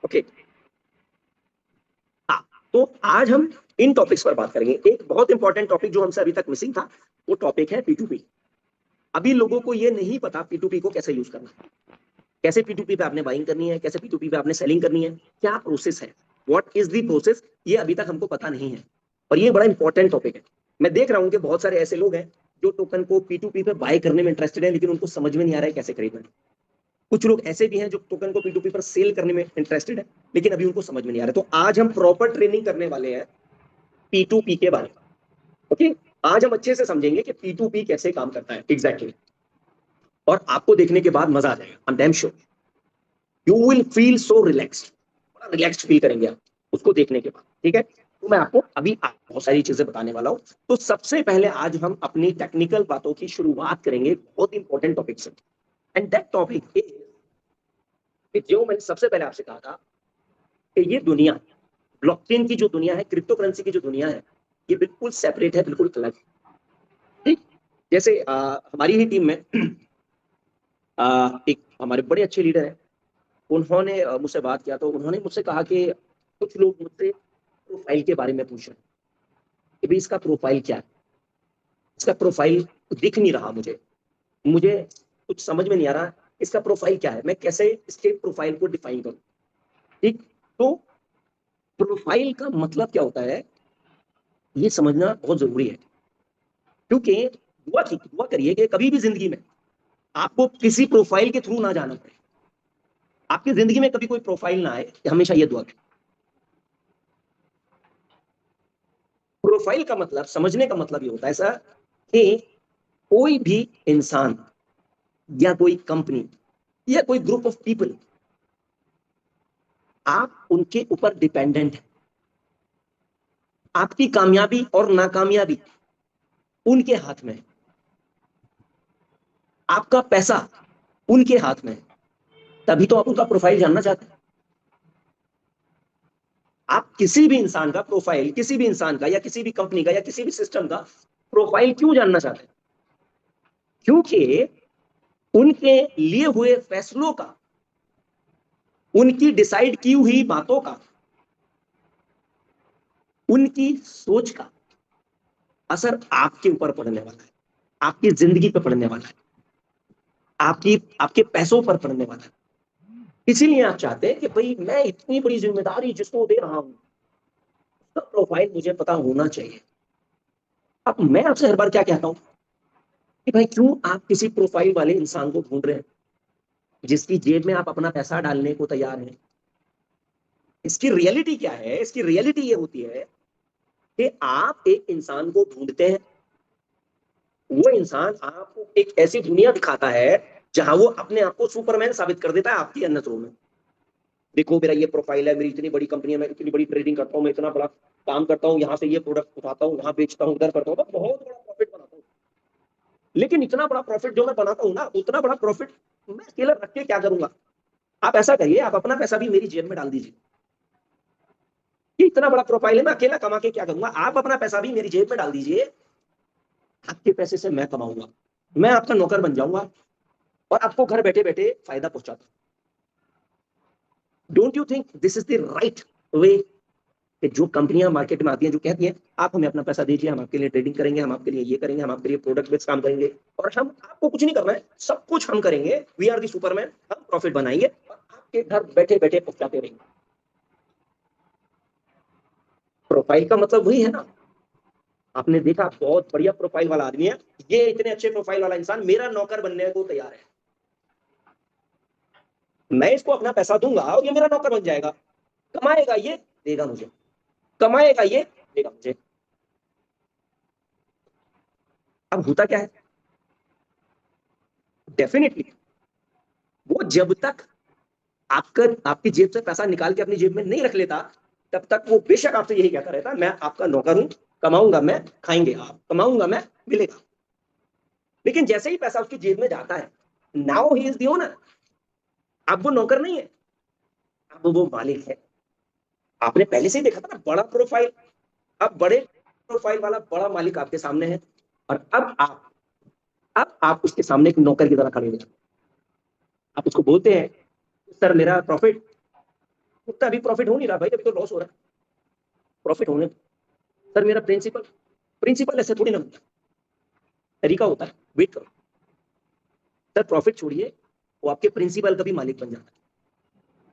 Okay. हाँ, तो आज हम इन टॉपिक्स पर बात करेंगे। एक बहुत इंपॉर्टेंट टॉपिक जो हमसे अभी तक मिसिंग था, वो टॉपिक है P2P। अभी लोगों को ये नहीं पता P2P को कैसे यूज करना है, कैसे P2P पे आपने बाइंग करनी है, कैसे P2P पे आपने सेलिंग करनी है, क्या प्रोसेस है, व्हाट इज द प्रोसेस, ये अभी तक हमको पता नहीं है। और ये बड़ा इंपॉर्टेंट टॉपिक है। मैं देख रहा हूँ कि बहुत सारे ऐसे लोग हैं जो टोकन को P2P पे बाय करने में इंटरेस्टेड है, लेकिन उनको समझ में नहीं आ रहा है कैसे खरीदना है। कुछ लोग ऐसे भी हैं जो टोकन को P2P पर सेल करने में इंटरेस्टेड है, लेकिन अभी उनको समझ में नहीं आ रहा है। तो आज हम प्रॉपर ट्रेनिंग करने वाले हैं P2P के बारे में। ओके, आज हम अच्छे से समझेंगे कि P2P कैसे काम करता है एग्जैक्टली और आपको देखने के बाद मजा आ जाएगा। I am damn sure you will feel so relaxed, बड़ा रिलैक्स्ड फील करेंगे आप उसको देखने के बाद। ठीक है, तो मैं आपको अभी बहुत सारी चीजें बताने वाला हूं। तो सबसे पहले आज हम अपनी टेक्निकल बातों की शुरुआत करेंगे बहुत इंपॉर्टेंट टॉपिक से। एंड दैट टॉपिक इज, जो मैंने सबसे पहले आपसे कहा था कि ये दुनिया, ब्लॉकचेन की जो दुनिया है, क्रिप्टो करेंसी की जो दुनिया है, ये बिल्कुल सेपरेट है, बिल्कुल अलग है। ठीक, जैसे हमारी ही टीम में एक हमारे बड़े अच्छे लीडर हैं, उन्होंने मुझसे बात किया तो उन्होंने मुझसे कहा कि कुछ लोग मुझसे प्रोफाइल के बारे में पूछ रहे हैं कि भाई इसका प्रोफाइल क्या है, इसका प्रोफाइल दिख नहीं रहा मुझे, मुझे कुछ समझ में नहीं आ रहा इसका प्रोफाइल क्या है, मैं कैसे इसके प्रोफाइल को डिफाइन करूं। ठीक, तो प्रोफाइल का मतलब क्या होता है ये समझना बहुत जरूरी है। क्योंकि दुआ करिए कि कभी भी जिंदगी में आपको किसी प्रोफाइल के थ्रू ना जाना पड़े, आपकी जिंदगी में कभी कोई प्रोफाइल ना आए, हमेशा ये दुआ करें। प्रोफाइल का मतलब, समझने का मतलब ये होता है ऐसा कि कोई भी इंसान या कोई कंपनी या कोई ग्रुप ऑफ पीपल, आप उनके ऊपर डिपेंडेंट है। आपकी कामयाबी और नाकामयाबी उनके हाथ में है, आपका पैसा उनके हाथ में है। तभी तो आप उनका प्रोफाइल जानना चाहते हैं। आप किसी भी इंसान का प्रोफाइल, किसी भी इंसान का या किसी भी कंपनी का या किसी भी सिस्टम का प्रोफाइल क्यों जानना चाहते हैं? क्योंकि उनके लिए हुए फैसलों का, उनकी डिसाइड की हुई बातों का, उनकी सोच का असर आपके ऊपर पड़ने वाला है, आपकी जिंदगी पर पड़ने वाला है, आपकी आपके पैसों पर पड़ने वाला है। इसीलिए आप चाहते हैं कि भाई मैं इतनी बड़ी जिम्मेदारी जिसको दे रहा हूं, उसका प्रोफाइल मुझे पता होना चाहिए। अब मैं आपसे हर बार क्या कहता हूं कि भाई क्यों आप किसी प्रोफाइल वाले इंसान को ढूंढ रहे हैं जिसकी जेब में आप अपना पैसा डालने को तैयार हैं? इसकी रियलिटी क्या है? इसकी रियलिटी ये होती है कि आप एक इंसान को ढूंढते हैं, वो इंसान आपको एक ऐसी दुनिया दिखाता है जहां वो अपने आप को सुपरमैन साबित कर देता है आपकी नजरों में। देखो मेरा ये प्रोफाइल है, मेरी इतनी बड़ी कंपनी है, मैं इतनी बड़ी ट्रेडिंग करता हूँ, मैं इतना बड़ा काम करता हूँ, यहाँ से ये प्रोडक्ट उठाता हूँ, यहाँ बेचता हूँ, उधर करता हूँ, मैं बहुत बड़ा प्रॉफिट बनाता हूँ। लेकिन इतना बड़ा प्रॉफिट जो मैं बनाता हूँ ना, उतना बड़ा प्रॉफिट मैं अकेला रख के क्या करूंगा? आप ऐसा करिए, आप अपना पैसा भी मेरी जेब में डाल दीजिए। ये इतना बड़ा प्रोफाइल है, मैं अकेला कमा के क्या करूंगा? आप अपना पैसा भी मेरी जेब में डाल दीजिए, आपके पैसे से मैं कमाऊंगा, मैं आपका नौकर बन जाऊंगा और आपको घर बैठे बैठे फायदा पहुंचाता। Don't you think this is the right way? कि जो कंपनियां मार्केट में आती हैं, जो कहती हैं आप हमें अपना पैसा दीजिए, हम आपके लिए ट्रेडिंग करेंगे, हम आपके लिए ये करेंगे, हम आपके लिए प्रोडक्ट बेस्ड काम करेंगे, और हम आपको कुछ नहीं करना है, सब कुछ हम करेंगे, वी आर दी सुपरमैन, हम प्रॉफिट बनाएंगे और आपके घर बैठे बैठे पहुंचाते रहेंगे। प्रोफाइल का मतलब वही है ना। आपने देखा बहुत बढ़िया प्रोफाइल वाला आदमी है, ये इतने अच्छे प्रोफाइल वाला इंसान मेरा नौकर बनने को तैयार है, मैं इसको अपना पैसा दूंगा और ये मेरा नौकर बन जाएगा, कमाएगा ये, देगा मुझे, कमाएगा ये, देगा मुझे। अब होता क्या है? डेफिनेटली वो जब तक आपका आपकी जेब से पैसा निकाल के अपनी जेब में नहीं रख लेता, तब तक वो बेशक आपसे यही कहता रहता मैं आपका नौकर हूं, कमाऊंगा मैं, खाएंगे आप, कमाऊंगा मैं, मिलेगा। लेकिन जैसे ही पैसा उसकी जेब में जाता है, now he is the owner. अब वो नौकर नहीं है, अब वो मालिक है। आपने पहले से ही देखा था ना बड़ा प्रोफाइल, अब बड़े प्रोफाइल वाला बड़ा मालिक आपके सामने है, और अब आप उसके सामने एक नौकर की तरह खड़े हो जाते हैं। आप उसको बोलते हैं सर मेरा प्रॉफिट उतना अभी प्रॉफिट हो नहीं रहा भाई, अभी तो लॉस हो रहा है, प्रॉफिट होने दो। सर मेरा प्रिंसिपल, प्रिंसिपल ऐसे थोड़ी ना होता है, तरीका होता है, वेट करो। सर प्रॉफिट छोड़िए, वो आपके प्रिंसिपल का भी मालिक बन जाता है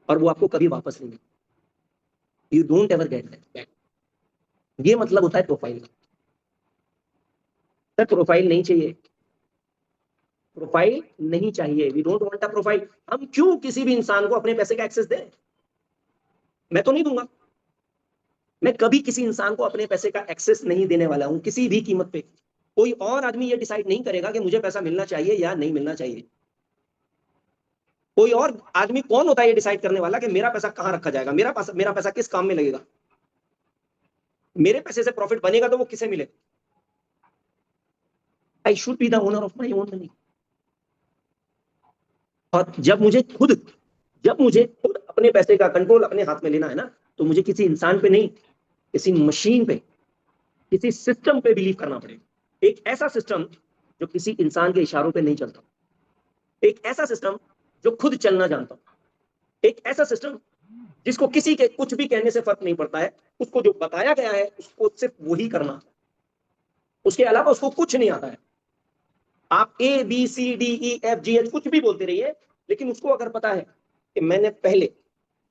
और वो आपको कभी वापस नहीं मिलेगा। You don't ever get that back. ये मतलब होता है प्रोफाइल का। सर प्रोफाइल नहीं चाहिए, प्रोफाइल नहीं चाहिए, we don't want a profile. हम क्यों किसी भी इंसान को अपने पैसे का एक्सेस दें? मैं तो नहीं दूंगा, मैं कभी किसी इंसान को अपने पैसे का एक्सेस नहीं देने वाला हूं किसी भी कीमत पे। कोई और आदमी ये डिसाइड नहीं करेगा कि मुझे पैसा मिलना चाहिए या नहीं मिलना चाहिए। कोई और आदमी कौन होता है ये डिसाइड करने वाला कि मेरा पैसा कहां रखा जाएगा, मेरा पैसा किस काम में लगेगा? मेरे पैसे से प्रॉफिट बनेगा तो वो किसे मिलेगा? I should be the owner of my own money. और जब मुझे खुद अपने पैसे का कंट्रोल अपने हाथ में लेना है ना, तो मुझे किसी इंसान पे नहीं, किसी मशीन पे, किसी सिस्टम पे बिलीव करना पड़ेगा। एक ऐसा सिस्टम जो किसी इंसान के इशारों पे नहीं चलता, एक ऐसा सिस्टम जो खुद चलना जानता, एक ऐसा सिस्टम जिसको किसी के कुछ भी कहने से फर्क नहीं पड़ता है, उसको जो बताया गया है उसको सिर्फ वही करना, उसके अलावा उसको कुछ नहीं आता है। आप A B C D E F G H कुछ भी बोलते रहिए, लेकिन उसको अगर पता है कि मैंने पहले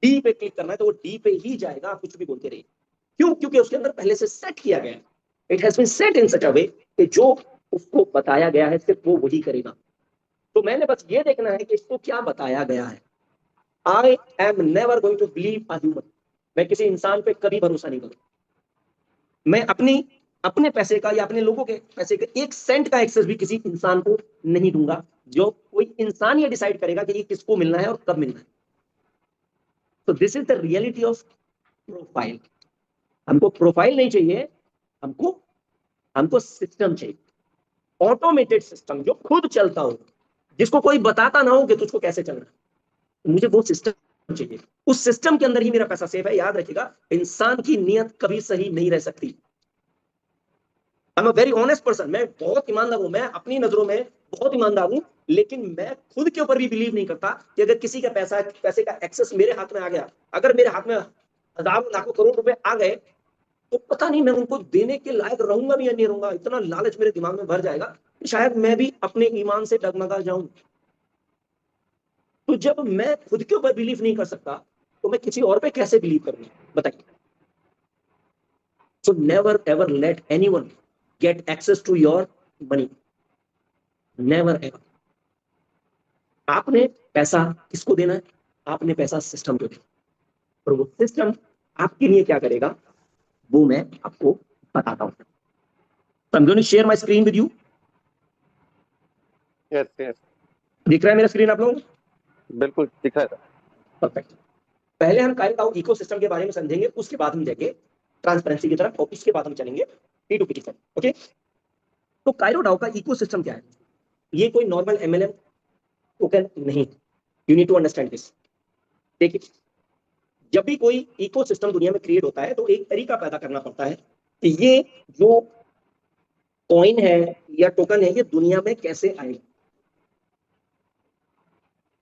डी पे क्लिक करना है तो वो डी पे ही जाएगा, आप कुछ भी बोलते रहिए। क्यों? क्योंकि उसके अंदर पहले से सेट किया गया है। इट हैज बीन सेट इन सच अ वे कि जो उसको बताया गया है सिर्फ वो वही करेगा। तो मैंने बस ये देखना है कि इसको क्या बताया गया है। I am never going to believe a human. मैं किसी इंसान पे कभी भरोसा नहीं करूंगा। मैं अपने पैसे का या अपने लोगों के पैसे के 1 सेंट का एक्सेस भी किसी इंसान को नहीं दूंगा। जो कोई इंसान ये डिसाइड करेगा कि ये किसको मिलना है और कब मिलना है। तो this is the reality of profile. हमको प्रोफाइल नहीं चाहिए, हमको हमको सिस्टम चाहिए, ऑटोमेटेड सिस्टम जो खुद चलता हो, जिसको कोई बताता ना हो कि तुझको कैसे चलना है। मुझे वो सिस्टम चाहिए, उस सिस्टम के अंदर ही मेरा पैसा सेफ है। याद रखिएगा, इंसान की नीयत कभी सही नहीं रह सकती। I am a very honest person, मैं बहुत ईमानदार हूं, मैं अपनी नजरों में बहुत ईमानदार हूं, लेकिन मैं खुद के ऊपर भी बिलीव नहीं करता कि अगर किसी का पैसे का एक्सेस मेरे हाथ में आ गया, अगर मेरे हाथ में हजारों लाखों करोड़ रुपए आ गए, तो पता नहीं मैं उनको देने के लायक रहूंगा भी या नहीं रहूंगा। इतना लालच मेरे दिमाग में भर जाएगा कि शायद मैं भी अपने ईमान से डगमगा जाऊं। तो जब मैं खुद के ऊपर बिलीव नहीं कर सकता, तो मैं किसी और पे कैसे बिलीव करूंगा? बताइए। So never ever let anyone get access to your money, never ever. आपने पैसा किसको देना है? आपने पैसा सिस्टम को देना, और वो सिस्टम आपके लिए क्या करेगा वो मैं आपको बताता हूं। I'm going to share my screen with you. Yes yes, दिख रहा है मेरा स्क्रीन आप लोगों को? बिल्कुल दिख रहा है। परफेक्ट। पहले हम काइरोडाओ इकोसिस्टम के बारे में समझेंगे, उसके बाद हम जाएंगे ट्रांसपेरेंसी की तरफ, और उसके बाद हम चलेंगे P2P की तरफ। ओके, तो काइरोडाओ का इकोसिस्टम क्या है? ये कोई नॉर्मल एमएलएम टोकन नहीं। You need to understand this. देखिए, जब भी कोई इकोसिस्टम दुनिया में क्रिएट होता है तो एक तरीका पैदा करना पड़ता है कि ये जो कॉइन है या टोकन है ये दुनिया में कैसे आएगा।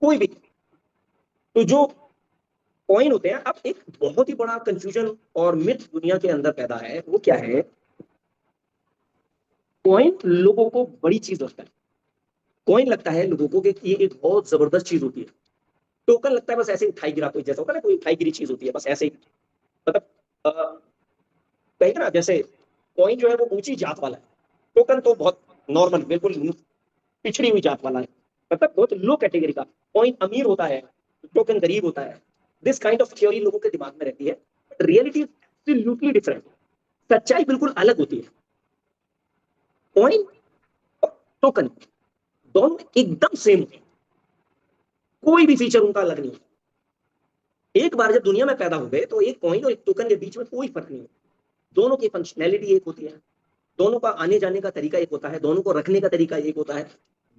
कोई भी, तो जो कॉइन होते हैं, अब एक बहुत ही बड़ा कंफ्यूजन और मिथ दुनिया के अंदर पैदा है, वो क्या है? कॉइन लोगों को बड़ी चीज लगता है, कॉइन लगता है लोगों को कि ये एक बहुत जबरदस्त चीज होती है। टोकन लगता है बस ऐसे उठाई गिरा, कोई जैसा होता है ना, कोई उठाई गिरी चीज होती है बस ऐसे ही। मतलब कहेगा ना, जैसे कॉइन जो है वो ऊंची जात वाला है, टोकन तो बहुत नॉर्मल, बिल्कुल पिछड़ी हुई जात वाला है, मतलब बहुत लो कैटेगरी का। कॉइन अमीर होता है, टोकन गरीब होता है। दिस काइंड ऑफ थ्योरी लोगों के दिमाग में रहती है, बट रियलिटी एब्सोल्युटली डिफरेंट। सच्चाई बिल्कुल अलग होती है। कॉइन और टोकन दोनों एकदम सेम होते हैं, कोई भी फीचर उनका अलग नहीं है। एक बार जब दुनिया में पैदा हो गए तो एक कॉइन और एक टोकन के बीच में कोई फर्क नहीं है। दोनों की फंक्शनैलिटी एक होती है, दोनों का आने जाने का तरीका एक होता है, दोनों को रखने का तरीका एक होता है,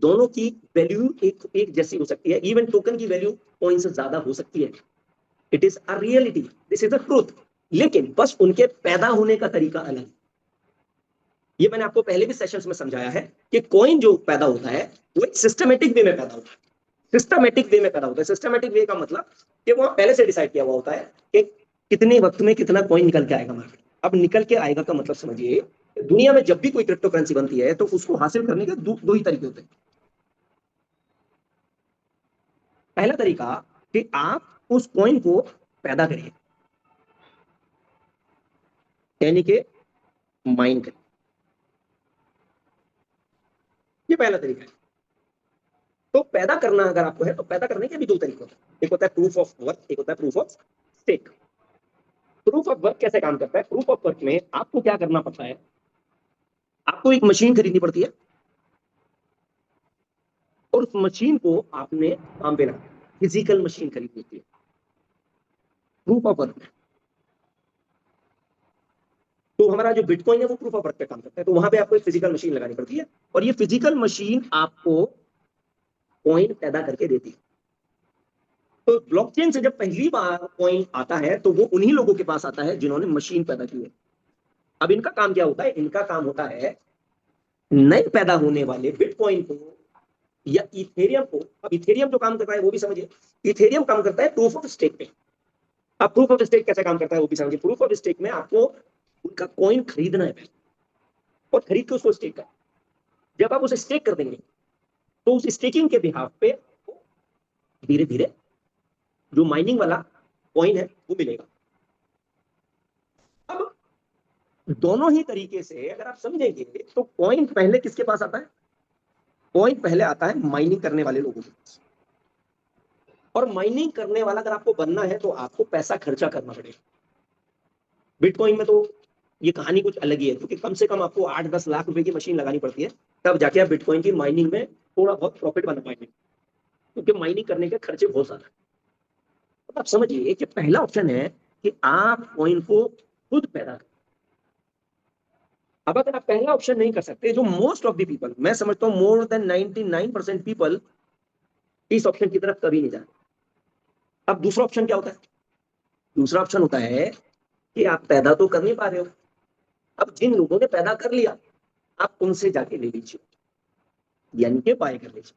दोनों की वैल्यू एक जैसी हो सकती है। इवन टोकन की वैल्यू कॉइन से ज्यादा हो सकती है। It is a reality, this is the truth. लेकिन बस उनके पैदा होने का तरीका अलग। ये मैंने आपको पहले भी सेशंस में समझाया है कि कॉइन जो पैदा होता है वो एक सिस्टमेटिक वे में पैदा होता है। सिस्टमेटिक वे में पैदा होता है। सिस्टमेटिक वे का मतलब कि वहां पहले से डिसाइड किया हुआ होता है कि कितने वक्त में कितना कॉइन निकल के आएगा मार्केट। अब निकल के आएगा का मतलब समझिए, दुनिया में जब भी कोई क्रिप्टो करेंसी बनती है तो उसको हासिल करने के दो ही तरीके होते हैं। पहला तरीका कि आप उस कॉइन को पैदा करिए, यानी कि माइन करिए। ये पहला तरीका है। तो पैदा करना अगर आपको है तो पैदा करने के भी दो तरीके होते हैं, एक होता है प्रूफ ऑफ वर्क, एक होता है proof of stake. Proof of work कैसे काम करता है? प्रूफ ऑफ वर्क में आपको क्या करना पड़ता है, आपको एक मशीन खरीदनी पड़ती है और उस मशीन को आपने काम पे लगाना, फिजिकल मशीन खरीदनी होती है प्रूफ ऑफ वर्क में। तो हमारा जो बिटकॉइन है वो प्रूफ ऑफ वर्क पे काम करता है, तो वहां पे आपको एक फिजिकल मशीन लगानी पड़ती है और ये फिजिकल मशीन आपको कॉइन पैदा करके देती है। तो ब्लॉकचेन से जब पहली बार कॉइन आता है तो वो उन्हीं लोगों के पास आता है जिन्होंने मशीन पैदा की है। अब इनका काम क्या होता है? इनका काम होता है नए पैदा होने वाले बिटकॉइन को या इथेरियम को। अब इथेरियम जो काम करता है वो भी समझिए, इथेरियम काम करता है प्रूफ ऑफ स्टेक पे। अब प्रूफ ऑफ स्टेक कैसे काम करता है वो भी समझिए। प्रूफ ऑफ स्टेक में आपको उनका कॉइन खरीदना है पहले और खरीद के उसको स्टेक करना। जब आप उसे स्टेक कर देंगे तो उस स्टेकिंग के बिहाफ पे धीरे धीरे जो माइनिंग वाला कॉइन है वो मिलेगा। अब दोनों ही तरीके से अगर आप समझेंगे तो कॉइन पहले किसके पास आता है? कॉइन पहले आता है माइनिंग करने वाले लोगों के पास। और माइनिंग करने वाला अगर आपको बनना है तो आपको पैसा खर्चा करना पड़ेगा। बिटकॉइन में तो ये कहानी कुछ अलग ही है, क्योंकि कम से कम आपको 8-10 लाख रुपए की मशीन लगानी पड़ती है, तब जाके आप बिटकॉइन की माइनिंग में थोड़ा बहुत प्रॉफिट बना पाएंगे, क्योंकि माइनिंग करने के खर्चे बहुत ज्यादा है। तो आप समझिए कि पहला ऑप्शन है कि आप कॉइन को खुद पैदा करें। अब अगर आप पहला ऑप्शन नहीं कर सकते, जो मोस्ट ऑफ द पीपल, मैं समझता हूं मोर देन 99% पीपल इस ऑप्शन की तरफ कभी नहीं जाते। अब दूसरा ऑप्शन क्या होता है? दूसरा ऑप्शन होता है कि आप पैदा तो कर नहीं पा रहे हो, अब जिन लोगों ने पैदा कर लिया आप उनसे जाके ले लीजिए, यानी कि बाय कर लीजिए,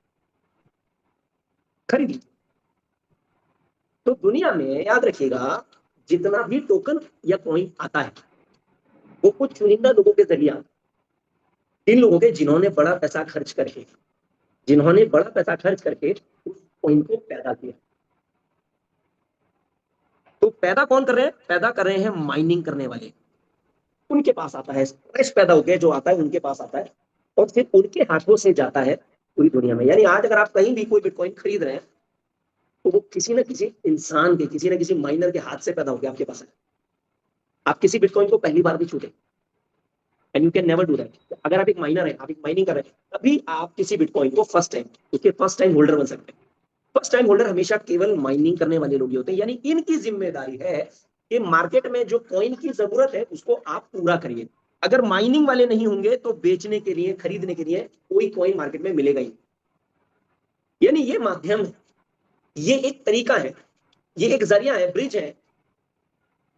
खरीद लीजिए। तो दुनिया में याद रखिएगा, जितना भी टोकन या कॉइन आता है वो कुछ चुनिंदा लोगों के जरिए आता है। इन लोगों के जिन्होंने बड़ा पैसा खर्च करके, जिन्होंने बड़ा पैसा खर्च करके उस कॉइन को पैदा किया। तो पैदा कौन कर रहे हैं? पैदा कर रहे हैं माइनिंग करने वाले, उनके पास आता है, फ्रेश पैदा होकर जो आता है उनके पास आता है और फिर उनके हाथों से जाता है पूरी दुनिया में। यानी आज अगर आप कहीं भी कोई बिटकॉइन खरीद रहे हैं तो वो किसी ना किसी इंसान के, किसी ना किसी माइनर के हाथ से पैदा होकर आपके पास है। आप किसी बिटकॉइन को पहली बार भी छूटे, and you can never do that. अगर आप एक माइनर है, आप एक माइनिंग कर रहे हैं, तभी आप किसी बिटकॉइन को फर्स्ट टाइम, उसके फर्स्ट टाइम होल्डर बन सकते हैं। फर्स्ट टाइम होल्डर हमेशा केवल माइनिंग करने वाले लोग ही होते हैं, यानी इनकी जिम्मेदारी है कि मार्केट में जो कॉइन की जरूरत है उसको आप पूरा करिए। अगर माइनिंग वाले नहीं होंगे तो बेचने के लिए, खरीदने के लिए कोई कॉइन मार्केट में मिलेगा ही। यानी ये माध्यम है, ये एक तरीका है, ये एक जरिया है, ब्रिज है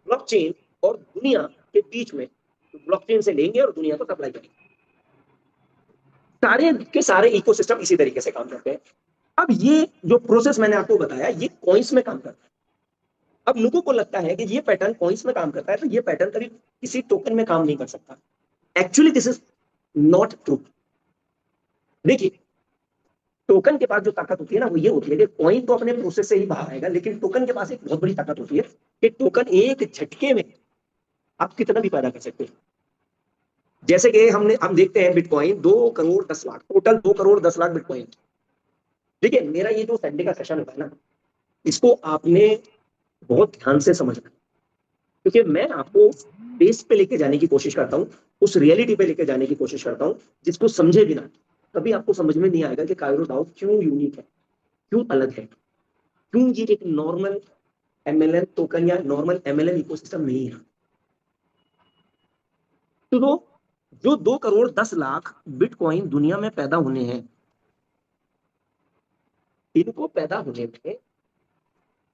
ब्लॉकचेन और दुनिया के बीच में। तो ब्लॉकचेन से लेंगे और दुनिया को सप्लाई करेंगे। सारे के सारे इकोसिस्टम इसी तरीके से काम करते हैं। अब ये जो प्रोसेस मैंने आपको बताया ये कॉइन्स में काम करता है। अब लोगों को लगता है कि ये पैटर्न कॉइन्स में काम करता है, तो ये पैटर्न कभी किसी टोकन में काम नहीं कर सकता। Actually this is not true. देखिए, टोकन के पास जो ताकत होती है ना वो ये होती है कि कॉइन तो अपने प्रोसेस से ही बाहर आएगा, लेकिन टोकन के पास एक बहुत बड़ी ताकत होती है कि टोकन एक झटके में आप कितना भी पैदा कर सकते हैं। जैसे कि हम देखते हैं bitcoin 2 crore 10 lakh, total 2 crore 10 lakh bitcoin. देखिए, मेरा ये जो संडे का सेशन होता है ना, इसको आपने बहुत ध्यान से समझना है, क्योंकि मैं आपको बेस पे लेके जाने की कोशिश करता हूँ, उस रियलिटी पे लेके जाने की कोशिश करता हूँ जिसको समझे बिना कभी आपको समझ में नहीं आएगा कि कायरो दाओ क्यों यूनिक है, क्यों अलग है, क्यों ये एक नॉर्मल एमएलएन टोकन या नॉर्मल एमएलएन इकोसिस्टम नहीं है। तो जो 2 करोड़ 10 लाख बिटकॉइन दुनिया में पैदा होने हैं, इनको पैदा होने में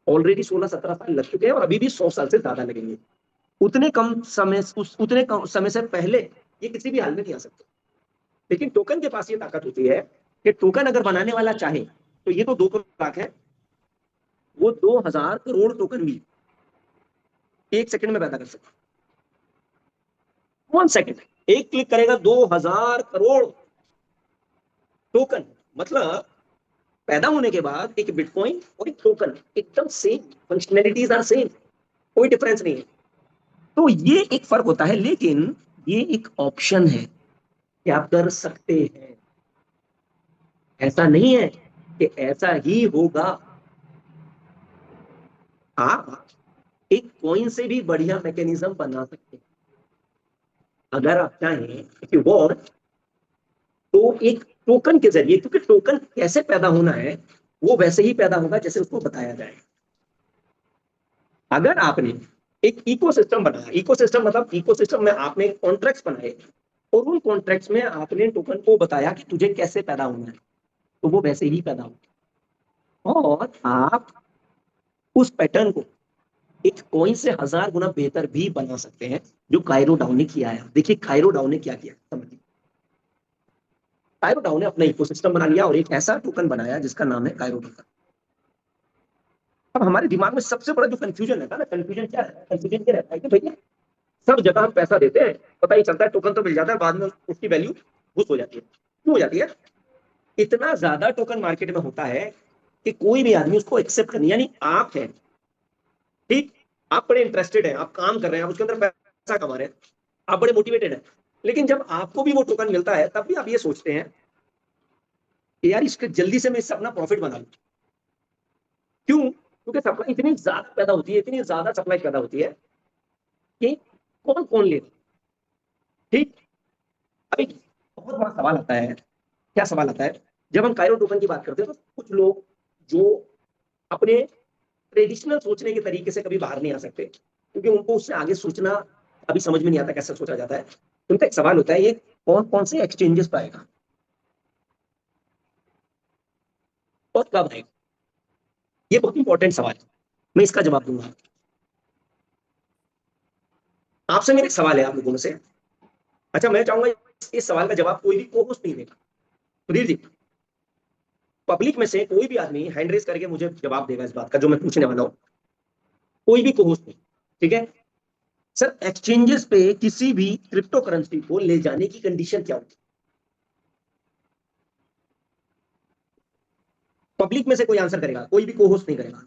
ऑलरेडी 16-17 साल लग चुके हैं और अभी भी 100 साल से ज्यादा लगेंगे। उतने कम समय से पहले ये किसी भी हाल में नहीं आ सकते। लेकिन टोकन के पास ये ताकत होती है कि टोकन अगर बनाने वाला चाहे तो ये तो 2 करोड़ लाख है, वो 2000 करोड़ टोकन भी 1 सेकंड में पैदा कर सकता है। 1 सेकंड, एक क्लिक करेगा 2000 करोड़ टोकन। मतलब पैदा होने के बाद एक बिटकॉइन और एक टोकन एकदम सेम, फंक्शनैलिटीज आर सेम, कोई डिफरेंस नहीं है। तो ये एक फर्क होता है, लेकिन ये एक ऑप्शन है कि आप कर सकते हैं। ऐसा नहीं है कि ऐसा ही होगा। आप एक कॉइन से भी बढ़िया मैकेनिज्म बना सकते हैं अगर आप चाहें, इफ यू वांट। तो एक टोकन के जरिए, क्योंकि टोकन कैसे पैदा होना है वो वैसे ही पैदा होगा जैसे उसको बताया जाए। अगर आपने एक इकोसिस्टम बनाया, इकोसिस्टम मतलब इकोसिस्टम में आपने कॉन्ट्रैक्ट्स बनाए और उन कॉन्ट्रैक्ट्स में आपने टोकन को बताया कि तुझे कैसे पैदा होना है, तो वो वैसे ही पैदा होगा। और आप उस पैटर्न को एक कॉइन से 1000 गुना बेहतर भी बना सकते हैं, जो कायरो डाउ ने किया है। देखिए कायरो डाउ ने क्या किया, समझिए। कायरो डाउ ने अपना इकोसिस्टम बना लिया और एक ऐसा टोकन बनाया जिसका नाम है कायरो टोकन। अब हमारे दिमाग में सबसे बड़ा जो कंफ्यूजन रहता है ना, कंफ्यूजन क्या है, कंफ्यूजन क्या रहता है कि भैया सब जगह हम पैसा देते हैं, पता ही चलता है, टोकन तो मिल जाता है, बाद में उसकी वैल्यू घुस हो जाती है। क्यों हो जाती है? इतना ज्यादा टोकन मार्केट में होता है कि कोई भी आदमी उसको एक्सेप्ट करनी, यानी आप हैं, ठीक, आप बड़े इंटरेस्टेड हैं, आप काम कर रहे हैं, आप उसके अंदर पैसा कमा रहे हैं, आप बड़े मोटिवेटेड हैं, लेकिन जब आपको भी वो टोकन मिलता है तब भी आप ये सोचते हैं कि यार इसके जल्दी से मैं इससे अपना प्रॉफिट बना लूं। क्यों? क्योंकि सप्लाई इतनी ज्यादा पैदा होती है, इतनी ज्यादा सप्लाई पैदा होती है कि कौन कौन लेगा, ठीक। अब एक बहुत बड़ा सवाल आता है, क्या सवाल आता है, जब हम कायरो टोकन की बात करते हैं तो कुछ लोग जो अपने ट्रेडिशनल सोचने के तरीके से कभी बाहर नहीं आ सकते, क्योंकि उनको उससे आगे सोचना अभी समझ में नहीं आता कैसे सोचा जाता है। उनका एक सवाल होता है, ये कौन कौन से एक्सचेंजेस पर आएगा और कब आएगा? ये बहुत इंपॉर्टेंट सवाल है, मैं इसका जवाब दूंगा। आपसे मेरा एक सवाल है आप लोगों में से। अच्छा, मैं चाहूंगा इस सवाल का जवाब कोई भी को होस्ट नहीं देगा। सुधीर जी, पब्लिक में से कोई भी आदमी हैंड रेस करके मुझे जवाब देगा इस बात का जो मैं पूछने वाला हूं। कोई भी को होस्ट नहीं, ठीक है? सर, एक्सचेंजेस पे किसी भी क्रिप्टो करेंसी को ले जाने की कंडीशन क्या होती है? पब्लिक में से कोई आंसर करेगा, कोई भी को होस्ट नहीं करेगा।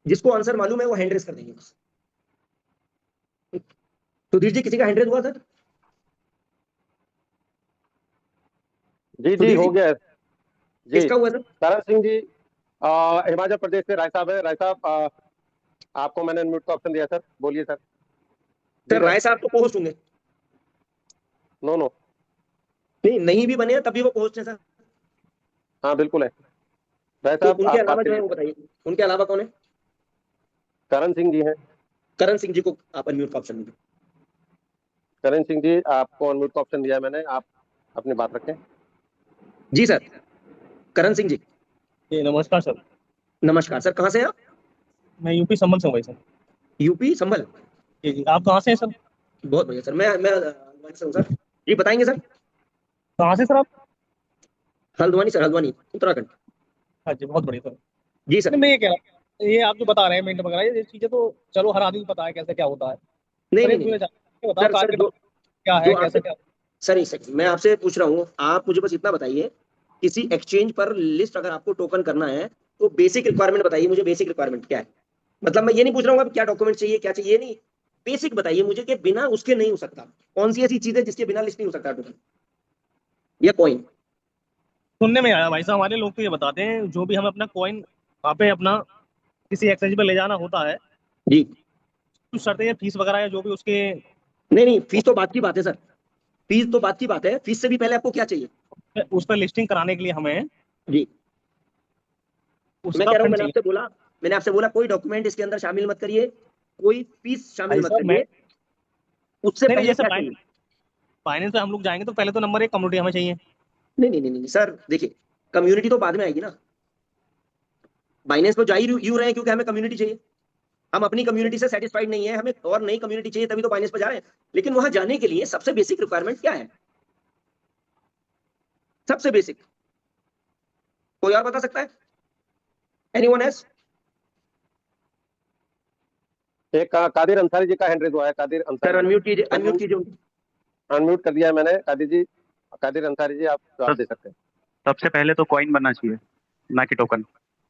जिसको आंसर मालूम है वो हैंड रेस कर देंगे बस। सुधीर जी, किसी का हैंड रेस हुआ सर? जी जी सुधीर हो जी, गया है। जी। किसका हुआ सर? करण सिंह जी, हिमाचल प्रदेश से राय साहब है। राय साहब, आपको मैंने म्यूट का ऑप्शन दिया सर, बोलिए सर। जी सर सर। राय साहब तो को होस्ट होंगे। No no. नहीं, नहीं भी बने तभी वो को होस्ट है सर। हाँ बिल्कुल है। राय तो साहब उनके आप बात अलावा जो है करिए वो सर। बताइए, उनके अलावा कौन है? करण सिंह जी हैं। करण सिंह जी को आप अनम्यूट का ऑप्शन दीजिए। करण सिंह जी, आपको अनम्यूट का ऑप्शन दिया है मैंने, आप अपनी बात रखें। जी सर, करण सिंह जी, जी नमस्कार सर। नमस्कार सर। कहाँ से हैं आप? मैं यूपी संबल से हूँ भाई सर। यूपी संभल। जी जी, आप कहाँ से हैं सर? बहुत बढ़िया सर, मैं हल्द्वानी से हूँ सर। जी बताएंगे सर। कहाँ से सर आप? हल्द्वानी सर, हल्द्वानी, उत्तराखंड। हाँ जी, बहुत बढ़िया सर। जी सर। नहीं, मैं ये कह रहा हूँ, ये आप जो बता रहे हैं मिनट वगैरह, ये चीज़ें तो चलो हर आदमी को पता है कैसे क्या होता है। नहीं पर नहीं ये नहीं मुझे नहीं। बताओ सर सर, टारगेट जो क्या जो है, आपसे, कैसे क्या? सर एक सेकंड, मैं आपसे पूछ रहा हूँ, आप मुझे बस इतना बताइए, किसी एक्सचेंज पर लिस्ट अगर आपको टोकन करना है तो बेसिक रिक्वायरमेंट बताइए मुझे, बेसिक रिक्वायरमेंट क्या है? मतलब मैं ये नहीं पूछ रहा हूँ क्या डॉक्यूमेंट चाहिए, क्या चाहिए, ये नहीं। बेसिक बताइए मुझे कि बिना उसके नहीं हो सकता। कौन सी ऐसी चीज है जिसके बिना लिस्ट नहीं हो सकता टोकन या कॉइन? सुनने में आया भाई साहब, हमारे लोग तो ये बताते हैं जो भी हम अपना कॉइन वहाँ पे अपना किसी एक्सचेंज पे ले जाना होता है, जी। कुछ शर्तें या फीस वगैरह या जो भी उसके नहीं नहीं, फीस तो बात की बात है सर, फीस तो बात की बात है, फीस से भी पहले आपको क्या चाहिए? उस पर लिस्टिंग कराने के लिए हमें जी। मैं उसका कह रहा हूँ, फंड चाहिए। मैंने आपसे बोला कोई डॉक्यूमेंट इसके अंदर शामिल मत करिए, कोई फीस शामिल भाई मत साहब मैं करिए। उससे नहीं नहीं, पहले जैसे क्या चाहिए? फाइनेंस पे हम लोग जाएंगे तो पहले तो नंबर एक कम्युनिटी हमें चाहिए। नहीं नहीं नहीं नहीं सर, देखिए, कम्युनिटी तो बाद में आएगी ना। बाइनेंस तो जा ही यूं रहे हैं क्योंकि हमें कम्युनिटी चाहिए। हम अपनी कम्युनिटी से सेटिस्फाइड नहीं है, हमें और नई कम्युनिटी चाहिए, तभी तो बाइनेंस पर जा रहे हैं। लेकिन वहां जाने के लिए सबसे बेसिक रिक्वायरमेंट क्या है? सबसे बेसिक, कोई और बता सकता है? Anyone else? एक कादिर अंसारी जी का हैंड रेज हुआ है, कादिर सर अंसारी। अनम्यूट कीजिए, अनम्यूट कीजिए। अनम्यूट कर दिया है मैंने कादिर जी। कादिर अंसारी जी, आप जवाब तो दे सकते हैं। सबसे पहले तो कॉइन बनना चाहिए, ना कि टोकन।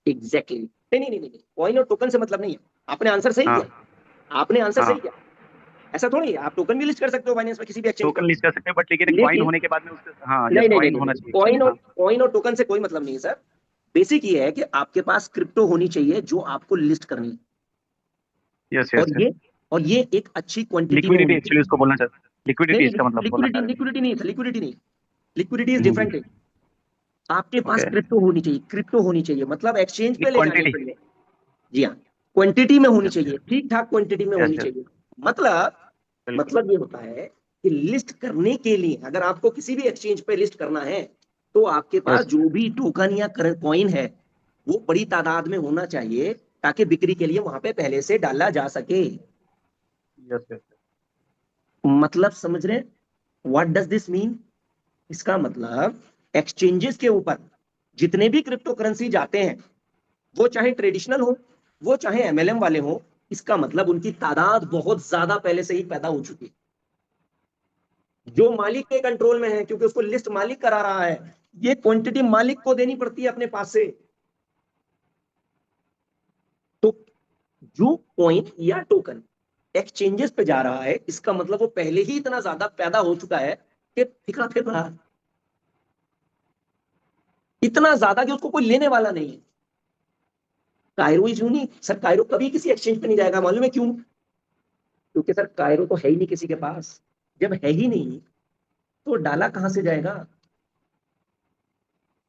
एग्जैक्टली नहीं नहीं नहीं नहीं, कॉइन और टोकन से मतलब नहीं है। आपने आंसर सही हाँ। किया, आपने आंसर हाँ, सही किया। ऐसा थोड़ी है, आप टोकन भी लिस्ट कर सकते हो बाइनेंस में किसी भी एक्सचेंज पे। टोकन लिस्ट कर सकते हैं, बट लेकिन कॉइन लेकिन होने के बाद में उसके, हाँ, यस, नहीं नहीं नहीं कॉइन नहीं होना नहीं, चाहिए एक्चुअली। कॉइन और हाँ। टोकन से कोई मतलब नहीं है सर। बेसिक ये है कि आपके पास क्रिप्टो होनी चाहिए जो आपको लिस्ट करनी है। यस और यस यस। ये और ये एक अच्छी क्वांटिटी में लिक्विडिटी होनी चाहिए। एक्चुअली उसको बोलना चाहते, नहीं लिक्विडिटी नहीं, इसका मतलब बोलना लिक्विडिटी चाह रहे लिक्विडिटी नहीं था, लिक्विडिटी नहीं, लिक्विडिटी इज हैं। डिफरेंट है। आपके पास ओके। क्रिप्टो होनी चाहिए, क्रिप्टो होनी चाहिए मतलब एक्सचेंज पे ले जाने क्वांटिटी। के लिए। जी हाँ, क्वांटिटी में होनी यस चाहिए, यस ठीक ठाक क्वांटिटी में यस होनी यस। चाहिए। मतलब बिल्कुल। मतलब ये होता है कि लिस्ट करने के लिए अगर आपको किसी भी एक्सचेंज पे लिस्ट करना है तो आपके पास यस जो भी टोकन या कॉइन है वो बड़ी तादाद में होना चाहिए ताकि बिक्री के लिए वहां पे पहले से डाला जा सके। Yes yes. मतलब समझ रहे हैं व्हाट डज दिस मीन? इसका मतलब एक्सचेंजेस के ऊपर जितने भी क्रिप्टो करेंसी जाते हैं वो चाहे ट्रेडिशनल हो वो चाहे एमएलएम वाले हो, इसका मतलब उनकी तादाद बहुत ज्यादा पहले से ही पैदा हो चुकी है। जो मालिक के कंट्रोल में है क्योंकि उसको लिस्ट मालिक करा रहा है, ये क्वांटिटी मालिक को देनी पड़ती है अपने पास से। तो जो कॉइन या टोकन एक्सचेंजेस पे जा रहा है इसका मतलब वो पहले ही इतना ज्यादा पैदा हो चुका है कि फिक्रा फिर रहा है, इतना ज्यादा कि उसको कोई लेने वाला नहीं है। कायरो ही क्यों नहीं सर, कायरो कभी किसी एक्सचेंज पे नहीं जाएगा, मालूम है क्यों? क्योंकि सर कायरो तो है ही नहीं किसी के पास। जब है ही नहीं तो डाला कहां से जाएगा?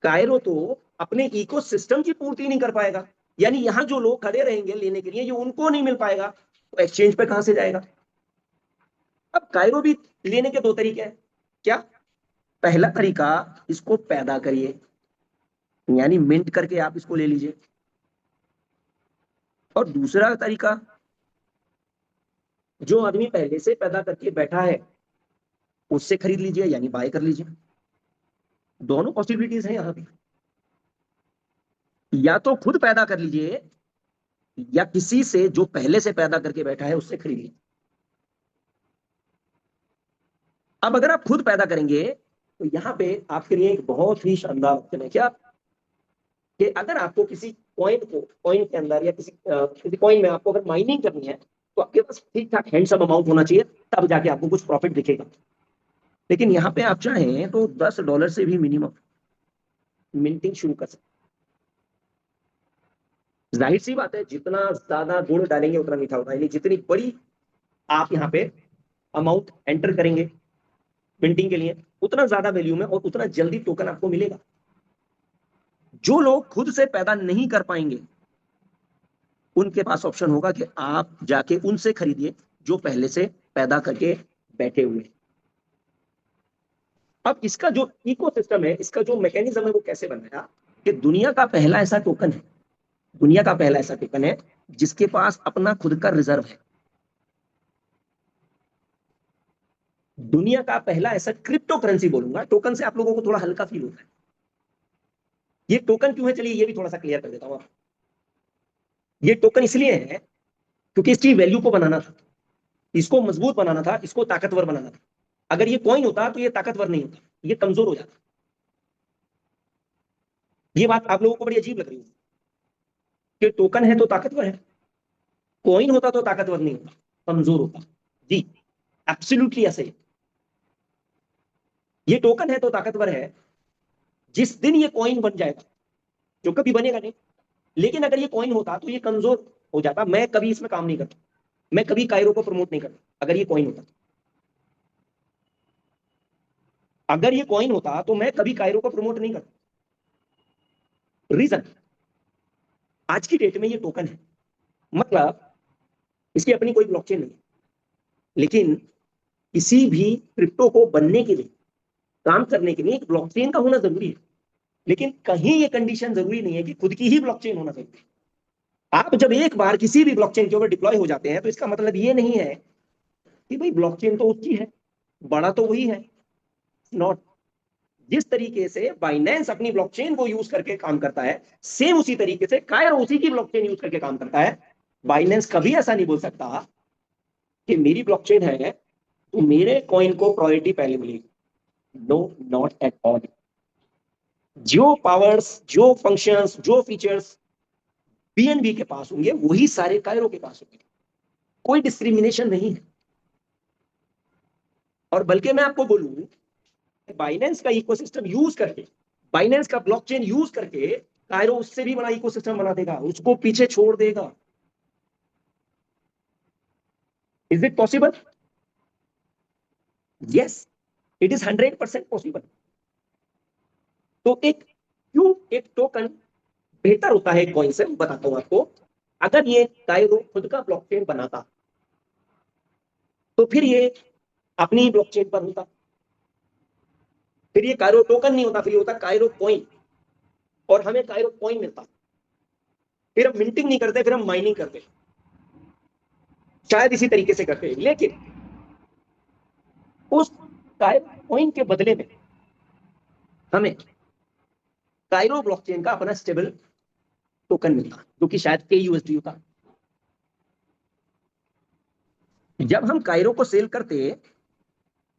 कायरो तो अपने इकोसिस्टम की पूर्ति नहीं कर पाएगा, यानी यहां जो लोग खड़े रहेंगे लेने के लिए ये उनको नहीं मिल पाएगा, तो एक्सचेंज पे कहां से जाएगा? अब कायरो भी लेने के दो तरीके हैं। क्या? पहला तरीका, इसको पैदा करिए, यानी मिंट करके आप इसको ले लीजिए। और दूसरा तरीका, जो आदमी पहले से पैदा करके बैठा है उससे खरीद लीजिए यानी बाय कर लीजिए। दोनों पॉसिबिलिटीज हैं यहां पे, या तो खुद पैदा कर लीजिए या किसी से जो पहले से पैदा करके बैठा है उससे खरीद लीजिए। अब अगर आप खुद पैदा करेंगे तो यहां पे आपके लिए एक बहुत ही शानदार ऑप्शन है। क्या? कि अगर आपको किसी कॉइन के अंदर या किसी कॉइन में आपको अगर माइनिंग करनी है तो आपके पास ठीक ठाक हैंडसम अमाउंट होना चाहिए, तब जाके आपको कुछ प्रॉफिट दिखेगा। लेकिन यहाँ पे आप चाहें तो $10 से भी मिनिमम मिंटिंग शुरू कर सकते हैं। जाहिर सी बात है जितना ज्यादा गुड़ डालेंगे उतना मीठा होगा, यानी जितनी बड़ी आप यहाँ पे अमाउंट एंटर करेंगे मिंटिंग के लिए उतना ज्यादा वैल्यू में और उतना जल्दी टोकन आपको मिलेगा। जो लोग खुद से पैदा नहीं कर पाएंगे उनके पास ऑप्शन होगा कि आप जाके उनसे खरीदिए जो पहले से पैदा करके बैठे हुए हैं। अब इसका जो इकोसिस्टम है, इसका जो मैकेनिज्म है वो कैसे बनाया कि दुनिया का पहला ऐसा टोकन है, दुनिया का पहला ऐसा टोकन है जिसके पास अपना खुद का रिजर्व है। दुनिया का पहला ऐसा क्रिप्टो करेंसी, बोलूंगा टोकन से आप लोगों को थोड़ा हल्का फील होता है। ये टोकन क्यों है चलिए ये भी थोड़ा सा क्लियर कर देता हूं। ये टोकन इसलिए है क्योंकि इसकी वैल्यू को बनाना था, इसको मजबूत बनाना था, इसको ताकतवर बनाना था। अगर ये कॉइन होता तो ये ताकतवर नहीं होता, ये कमजोर हो जाता। ये बात आप लोगों को बड़ी अजीब लग रही है कि टोकन है तो ताकतवर है, कॉइन होता तो ताकतवर नहीं होता, कमजोर होता। जी, एब्सोल्युटली ऐसे ही। ये टोकन है तो ताकतवर है जिस दिन ये कॉइन बन जाएगा, जो कभी बनेगा नहीं। लेकिन अगर ये कॉइन होता तो ये कमजोर हो जाता, मैं कभी इसमें काम नहीं करता, मैं कभी कायरो को प्रमोट नहीं करता अगर ये कॉइन होता। अगर ये कॉइन होता तो मैं कभी कायरो को प्रमोट नहीं करता। रीजन, आज की डेट में ये टोकन है, मतलब इसकी अपनी कोई ब्लॉकचेन नहीं है। लेकिन किसी भी क्रिप्टो को बनने के लिए, काम करने के लिए एक ब्लॉकचेन का होना जरूरी है। लेकिन कहीं ये कंडीशन जरूरी नहीं है कि खुद की ही ब्लॉकचेन होना जरूरी है। आप जब एक बार किसी भी ब्लॉकचेन के ऊपर डिप्लॉय हो जाते हैं तो इसका मतलब ये नहीं है कि भाई ब्लॉकचेन तो उसकी है, बड़ा तो वही है। नॉट। जिस तरीके से बाइनेंस अपनी ब्लॉकचेन को यूज करके काम करता है, सेम उसी तरीके से कायरो उसी की ब्लॉकचेन यूज करके काम करता है। बाइनेंस कभी ऐसा नहीं बोल सकता कि मेरी ब्लॉकचेन है तो मेरे कॉइन को प्रायोरिटी पहले मिलेगी। No, not at all. जो पावर्स, जो फंक्शंस, जो फीचर्स बीएनबी के पास होंगे वही सारे कायरो के पास होंगे। कोई डिस्क्रिमिनेशन नहीं है। और बल्कि मैं आपको बोलूं, बाइनेंस का इकोसिस्टम यूज करके, बाइनेंस का ब्लॉकचेन यूज करके कायरो उससे भी बड़ा इकोसिस्टम बना देगा, उसको पीछे छोड़ देगा। Is it possible? Yes, it is 100% possible. तो क्यों एक टोकन बेहतर होता है कॉइन से, बताता हूं आपको। अगर ये कायरो खुद का ब्लॉकचेन बनाता तो फिर ये अपनी ब्लॉकचेन पर होता, फिर ये कायरो टोकन नहीं होता, फिर ये होता कायरो कॉइन, और हमें कायरो कॉइन मिलता। फिर हम मिंटिंग नहीं करते, फिर हम माइनिंग करते, शायद इसी तरीके से करते। लेकिन उस कायरो कॉइन के बदले में हमें कायरो ब्लॉकचेन का अपना स्टेबल टोकन मिलता, जो कि शायद KUSD होता। जब हम कायरो को सेल करते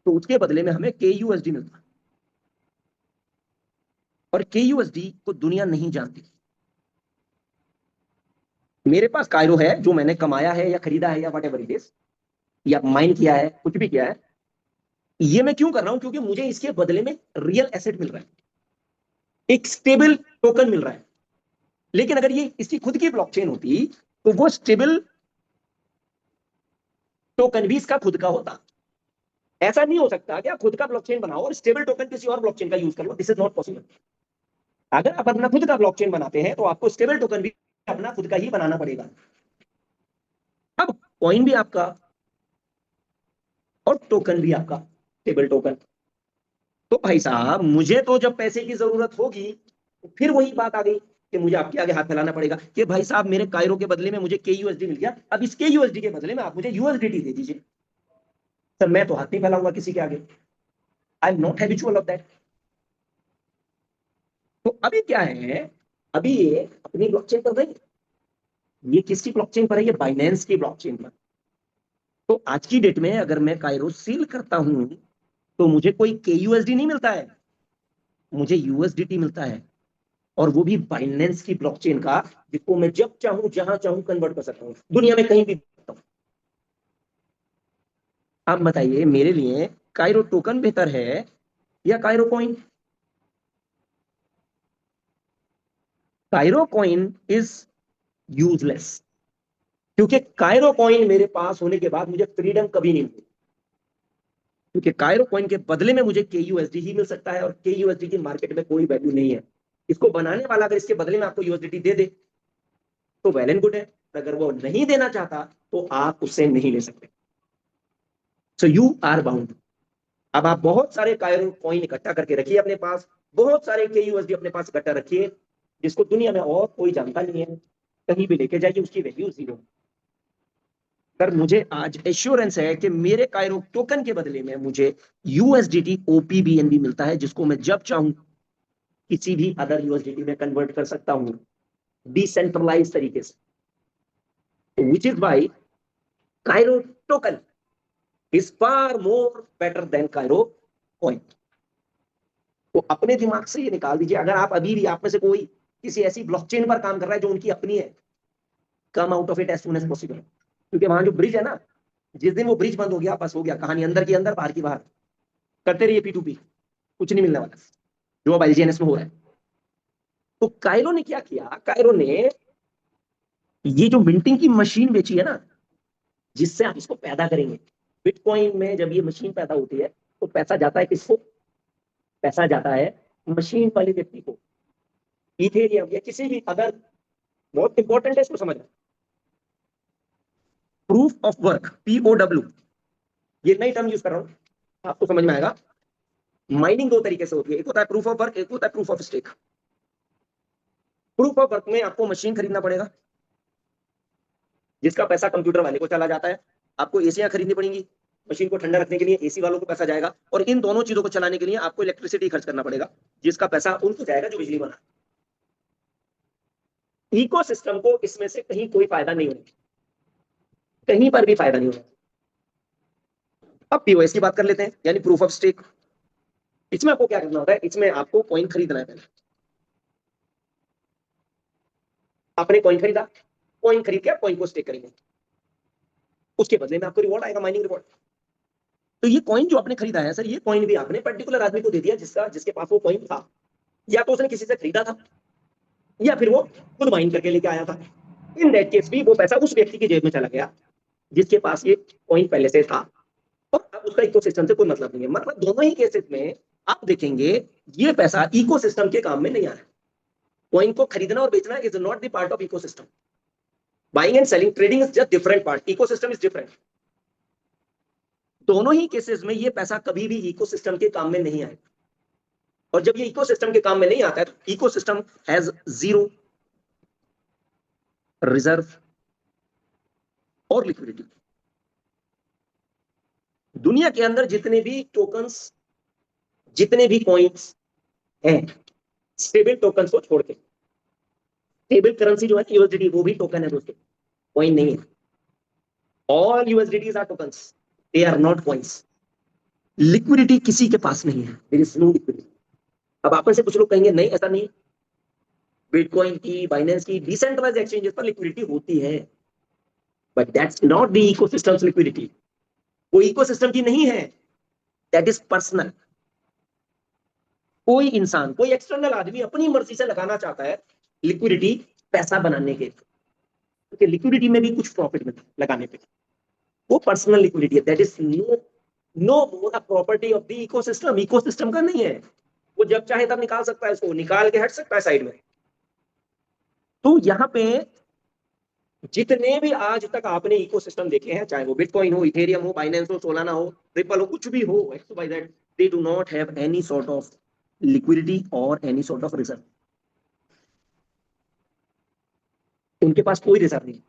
तो उसके बदले में हमें KUSD मिलता, और KUSD को दुनिया नहीं जानती। मेरे पास कायरो है जो मैंने कमाया है या खरीदा है या वट एवर इट इज, या माइन किया है, कुछ भी किया है। ये मैं क्यों कर रहा हूं? क्योंकि मुझे इसके बदले में रियल एसेट मिल रहा है, एक स्टेबल टोकन मिल रहा है। लेकिन अगर ये इसकी खुद की ब्लॉकचेन होती तो वो स्टेबल टोकन भी इसका खुद का होता। ऐसा नहीं हो सकता कि आप खुद का ब्लॉकचेन बनाओ और स्टेबल टोकन किसी और ब्लॉकचेन का यूज कर लो। This is not possible. अगर आप अपना खुद का ब्लॉकचेन बनाते हैं तो आपको स्टेबल टोकन भी अपना खुद का ही बनाना पड़ेगा। अब कॉइन भी आपका और टोकन भी आपका, स्टेबल टोकन। तो भाई साहब, मुझे तो जब पैसे की जरूरत होगी तो फिर वही बात आ गई कि मुझे आपके आगे हाथ फैलाना पड़ेगा कि भाई साहब मेरे कायरो के बदले में मुझे KUSD मिल गया, अब इस KUSD के बदले में आप मुझे USDT दे दीजिए। सर मैं तो हाथ नहीं फैलाऊंगा किसी के आगे, I am not habitual of that. तो अभी क्या है, अभी ये अपनी ब्लॉकचेन पर नहीं, ये किसकी ब्लॉकचेन पर है? ये बाइनेंस की ब्लॉकचेन पर। तो आज की डेट में अगर मैं कायरो सील करता हूं तो मुझे कोई KUSD नहीं मिलता है, मुझे USDT मिलता है, और वो भी बाइनेंस की ब्लॉकचेन का, जिसको मैं जब चाहूं जहां चाहूं कन्वर्ट कर सकता हूं, दुनिया में कहीं भी। आप बताइए मेरे लिए कायरो टोकन बेहतर है या Cairo coin? Cairo coin is useless, क्योंकि कायरो कॉइन मेरे पास होने के बाद मुझे फ्रीडम कभी नहीं मिली, क्योंकि कायरो कॉइन के बदले में मुझे KUSD ही मिल सकता है, और KUSD की मार्केट में कोई वैल्यू नहीं है। इसको बनाने वाला अगर इसके बदले में आपको USDT दे दे तो वेल एंड गुड है, अगर वो नहीं देना चाहता तो आप उससे नहीं ले सकते। So you are bound. अब आप बहुत सारे कायरो कॉइन इकट्ठा करके रखिए अपने पास, बहुत सारे KUSD अपने पास इकट्ठा रखिए, जिसको दुनिया में और कोई जानता नहीं है, कहीं भी लेके जाइए उसकी वैल्यू जीरो। सर मुझे आज एश्योरेंस है कि मेरे कायरो टोकन के बदले में मुझे USDT OPBNB मिलता है, जिसको मैं जब चाहूं किसी भी अदर USDT में कन्वर्ट कर सकता हूं, डिसेंट्रलाइज तरीके से। Which is why Kairo token is far more better than Kairo coin. तो अपने दिमाग से ये निकाल दीजिए, अगर आप अभी भी, आप में से कोई किसी ऐसी ब्लॉकचेन पर काम कर रहा है जो उनकी अपनी है, come out of it as soon as possible. क्योंकि वहां जो ब्रिज है ना, जिस दिन वो ब्रिज बंद हो गया बस हो गया, कहानी अंदर की अंदर बाहर की बाहर। करते रहिए P2P, कुछ नहीं मिलने वाला जो अब LGNS में हो रहा है। तो कायरो ने क्या किया, कायरो ने ये जो मिंटिंग की मशीन बेची है ना, जिससे आप इसको पैदा करेंगे, बिटकॉइन में जब ये मशीन पैदा होती है तो पैसा जाता है किसको? पैसा जाता है मशीन वाले व्यक्ति को। इथेरियम या किसी भी अदर, बहुत इंपॉर्टेंट है इसको समझना, प्रूफ ऑफ वर्क, POW, ये नई टर्म यूज कर रहा हूं, आपको समझ में आएगा। माइनिंग दो तरीके से होती है, एक होता है प्रूफ ऑफ वर्क, एक होता है proof of stake. Proof of work में आपको मशीन खरीदना पड़ेगा, जिसका पैसा कंप्यूटर वाले को चला जाता है। आपको एसियां खरीदनी पड़ेंगी, मशीन को ठंडा रखने के लिए AC वालों को पैसा जाएगा, और इन दोनों चीजों को चलाने के लिए आपको इलेक्ट्रिसिटी खर्च करना पड़ेगा, जिसका पैसा उनको जाएगा जो बिजली बना। इकोसिस्टम को इसमें से कहीं कोई फायदा नहीं होगा। कहीं पर भी फायदा नहीं होगा। अब पीओएस की बात कर लेते हैं, यानी प्रूफ ऑफ स्टेक। इसमें आपको क्या करना होता है, इसमें आपको कॉइन खरीदना है। पहले आपने कॉइन खरीदा, कॉइन खरीद के आप कॉइन को स्टेक करेंगे, उसके बदले में आपको रिवॉर्ड आएगा, माइनिंग रिवॉर्ड। तो ये कॉइन जो आपने खरीदा है सर, ये कॉइन भी आपने पर्टिकुलर आदमी को दे दिया जिसके पास वो कॉइन था, या तो उसने किसी से खरीदा था, या फिर वो खुद माइन करके लेके आया था। इन दैट केस भी वो पैसा उस व्यक्ति की जेब में चला गया जिसके पास ये कॉइन पहले से था, और अब उसका इकोसिस्टम से कोई मतलब नहीं है। मतलब दोनों ही केसेस में आप देखेंगे ये पैसा इकोसिस्टम के काम में नहीं आ रहा है। कॉइन को खरीदना और बेचना is not the part of ecosystem. Buying and selling, trading is just different part, ecosystem is different. दोनों ही केसेस में ये पैसा कभी भी इकोसिस्टम के काम में नहीं आएगा, और जब ये इकोसिस्टम के काम में नहीं आता है तो इकोसिस्टम हैज जीरो रिजर्व और लिक्विडिटी। दुनिया के अंदर जितने भी टोकन्स, जितने भी कॉइन्स हैं, स्टेबल टोकन्स को छोड़ के, स्टेबल करेंसी जो है यूएसडीटी, वो भी टोकन है दोस्तों, कॉइन नहीं है। All USDTs are tokens, they are not coins. Liquidity किसी के पास नहीं है, देयर इज नो लिक्विडिटी। अब आप में से कुछ लोग कहेंगे नहीं ऐसा नहीं, बिटकॉइन की, बाइनेंस की, डिसेंट्रलाइज्ड एक्सचेंजेस पर लिक्विडिटी होती है, but that's not the ecosystems liquidity. वो इकोसिस्टम की नहीं है, दैट इज पर्सनल। कोई इंसान, कोई एक्सटर्नल आदमी अपनी मर्जी से लगाना चाहता है लिक्विडिटी पैसा बनाने के, क्योंकि लिक्विडिटी में भी कुछ प्रॉफिट मिलता है लगाने पे। वो पर्सनल लिक्विडिटी है, that is no more a property of the ecosystem. Ecosystem का नहीं है, वो जब चाहे तब निकाल सकता है, इसको निकाल के हट सकता है साइड में। तो यहां पे जितने भी आज तक आपने इकोसिस्टम देखे हैं, चाहे वो बिटकॉइन हो, इथेरियम हो, बाइनेंस हो, सोलाना हो, रिपल हो, कुछ भी हो, x by that, they do not have any sort of liquidity और एनी सॉर्ट ऑफ रिजर्व। उनके पास कोई रिजर्व नहीं,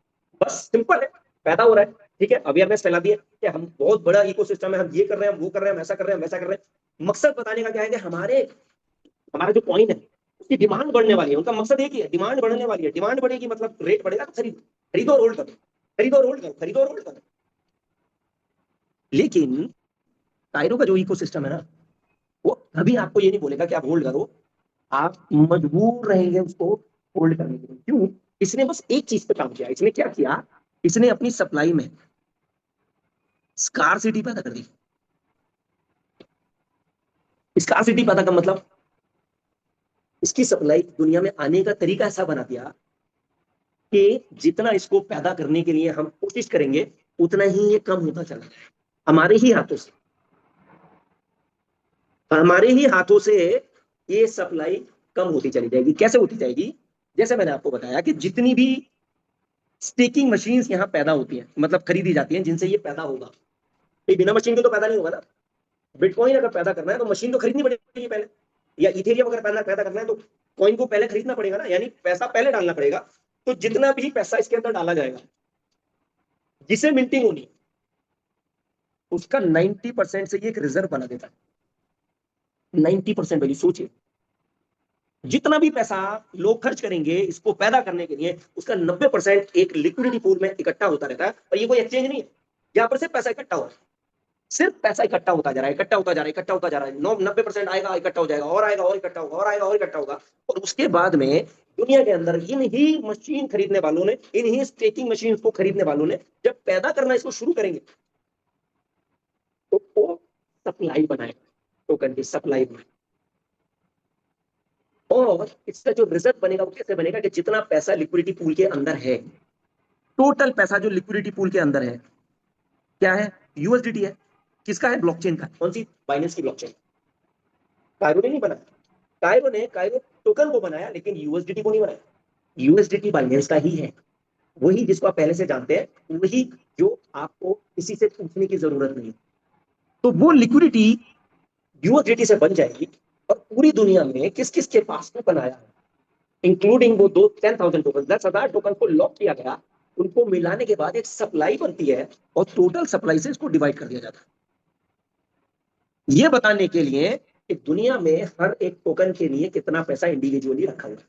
बस सिंपल है, पैदा हो रहा है, ठीक है, अवेयरनेस फैला दी है कि हम बहुत बड़ा इकोसिस्टम है, हम ये कर रहे हैं, हम वो कर रहे हैं, हम ऐसा कर रहे हैं, हम वैसा कर रहे हैं। मकसद बताने का क्या है कि हमारा जो कॉइन है उसकी डिमांड बढ़ने वाली है। उनका मकसद एक ही है, डिमांड बढ़ने वाली है। डिमांड बढ़ेगी मतलब रेट बढ़ेगा, तो खरीदो, खरीदो और होल्ड करो, खरीदो और होल्ड करो, खरीदो और होल्ड करो। लेकिन कायरो का जो इकोसिस्टम है ना, वो कभी आपको ये नहीं बोलेगा कि आप होल्ड करो, आप मजबूर रहेंगे उसको होल्ड करने के लिए। क्यों? इसने बस एक चीज पे काम किया। इसने क्या किया, इसने अपनी सप्लाई में स्कार्सिटी पैदा कर दी। स्कार्सिटी पैदा का मतलब इसकी सप्लाई दुनिया में आने का तरीका ऐसा बना दिया कि जितना इसको पैदा करने के लिए हम कोशिश करेंगे उतना ही ये कम होता चला जाए। हमारे ही हाथों से, हमारे ही हाथों से ये सप्लाई कम होती चली जाएगी। कैसे होती जाएगी? जैसे मैंने आपको बताया कि जितनी भी स्टेकिंग मशीन्स यहाँ पैदा होती हैं, मतलब खरीदी जाती हैं, जिनसे ये पैदा होगा, ये बिना मशीन के तो पैदा नहीं होगा ना। बिटकॉइन अगर पैदा करना है तो मशीन तो खरीदनी पड़ेगी पहले, या इथेरियम अगर पैदा करना है तो कॉइन को पहले खरीदना पड़ेगा ना, यानी पैसा पहले डालना पड़ेगा। तो जितना भी पैसा इसके अंदर डाला जाएगा, जिसे मिंटिंग होनी, उसका 90% से ये एक रिजर्व बना देता है। 90% वैल्यू। सोचिए, जितना भी पैसा लोग खर्च करेंगे इसको पैदा करने के लिए, उसका 90% एक लिक्विडिटी पूल में इकट्ठा होता रहता है। और ये कोई एक्सचेंज नहीं है, यहाँ पर सिर्फ पैसा इकट्ठा हो रहा है, सिर्फ पैसा इकट्ठा होता जा रहा है, इकट्ठा होता जा रहा है, इकट्ठा होता जा रहा है। 90% आएगा, इकट्ठा हो जाएगा, और आएगा और इकट्ठा होगा, और आएगा और इकट्ठा होगा। और उसके बाद में दुनिया के अंदर इन ही मशीन खरीदने वालों ने, इन ही स्टेकिंग मशीन को खरीदने वालों ने जब पैदा करना इसको शुरू करेंगे तो वो सप्लाई बनाएगा, टोकन की सप्लाई बनाएगा। और इसका जो रिजल्ट बनेगा वो कैसे बनेगा कि जितना पैसा लिक्विडिटी पूल के अंदर है, टोटल पैसा जो लिक्विडिटी पूल के अंदर है, क्या है? यूएसडीटी है। किसका है? ब्लॉकचेन का। कौन सी? बाइनेंस की ब्लॉकचेन। कायरो ने नहीं बनाया, कायरो टोकन को बनाया, लेकिन यूएसडीटी को नहीं बनाया। यूएसडीटी बाइनेंस का ही है, वही जिसको आप पहले से जानते हैं, वही जो आपको किसी से पूछने की जरूरत नहीं। तो वो लिक्विडिटी यूएसडीटी से बन जाएगी, और पूरी दुनिया में किस किस के पास में बनाया है, इंक्लूडिंग वो 10,000 टोकन, 10,000 टोकन को लॉक किया गया, उनको मिलाने के बाद एक सप्लाई बनती है, और टोटल सप्लाई से इसको डिवाइड कर दिया जाता है। ये बताने के लिए कि दुनिया में हर एक टोकन के लिए कितना पैसा इंडिविजुअली रखा हुआ है।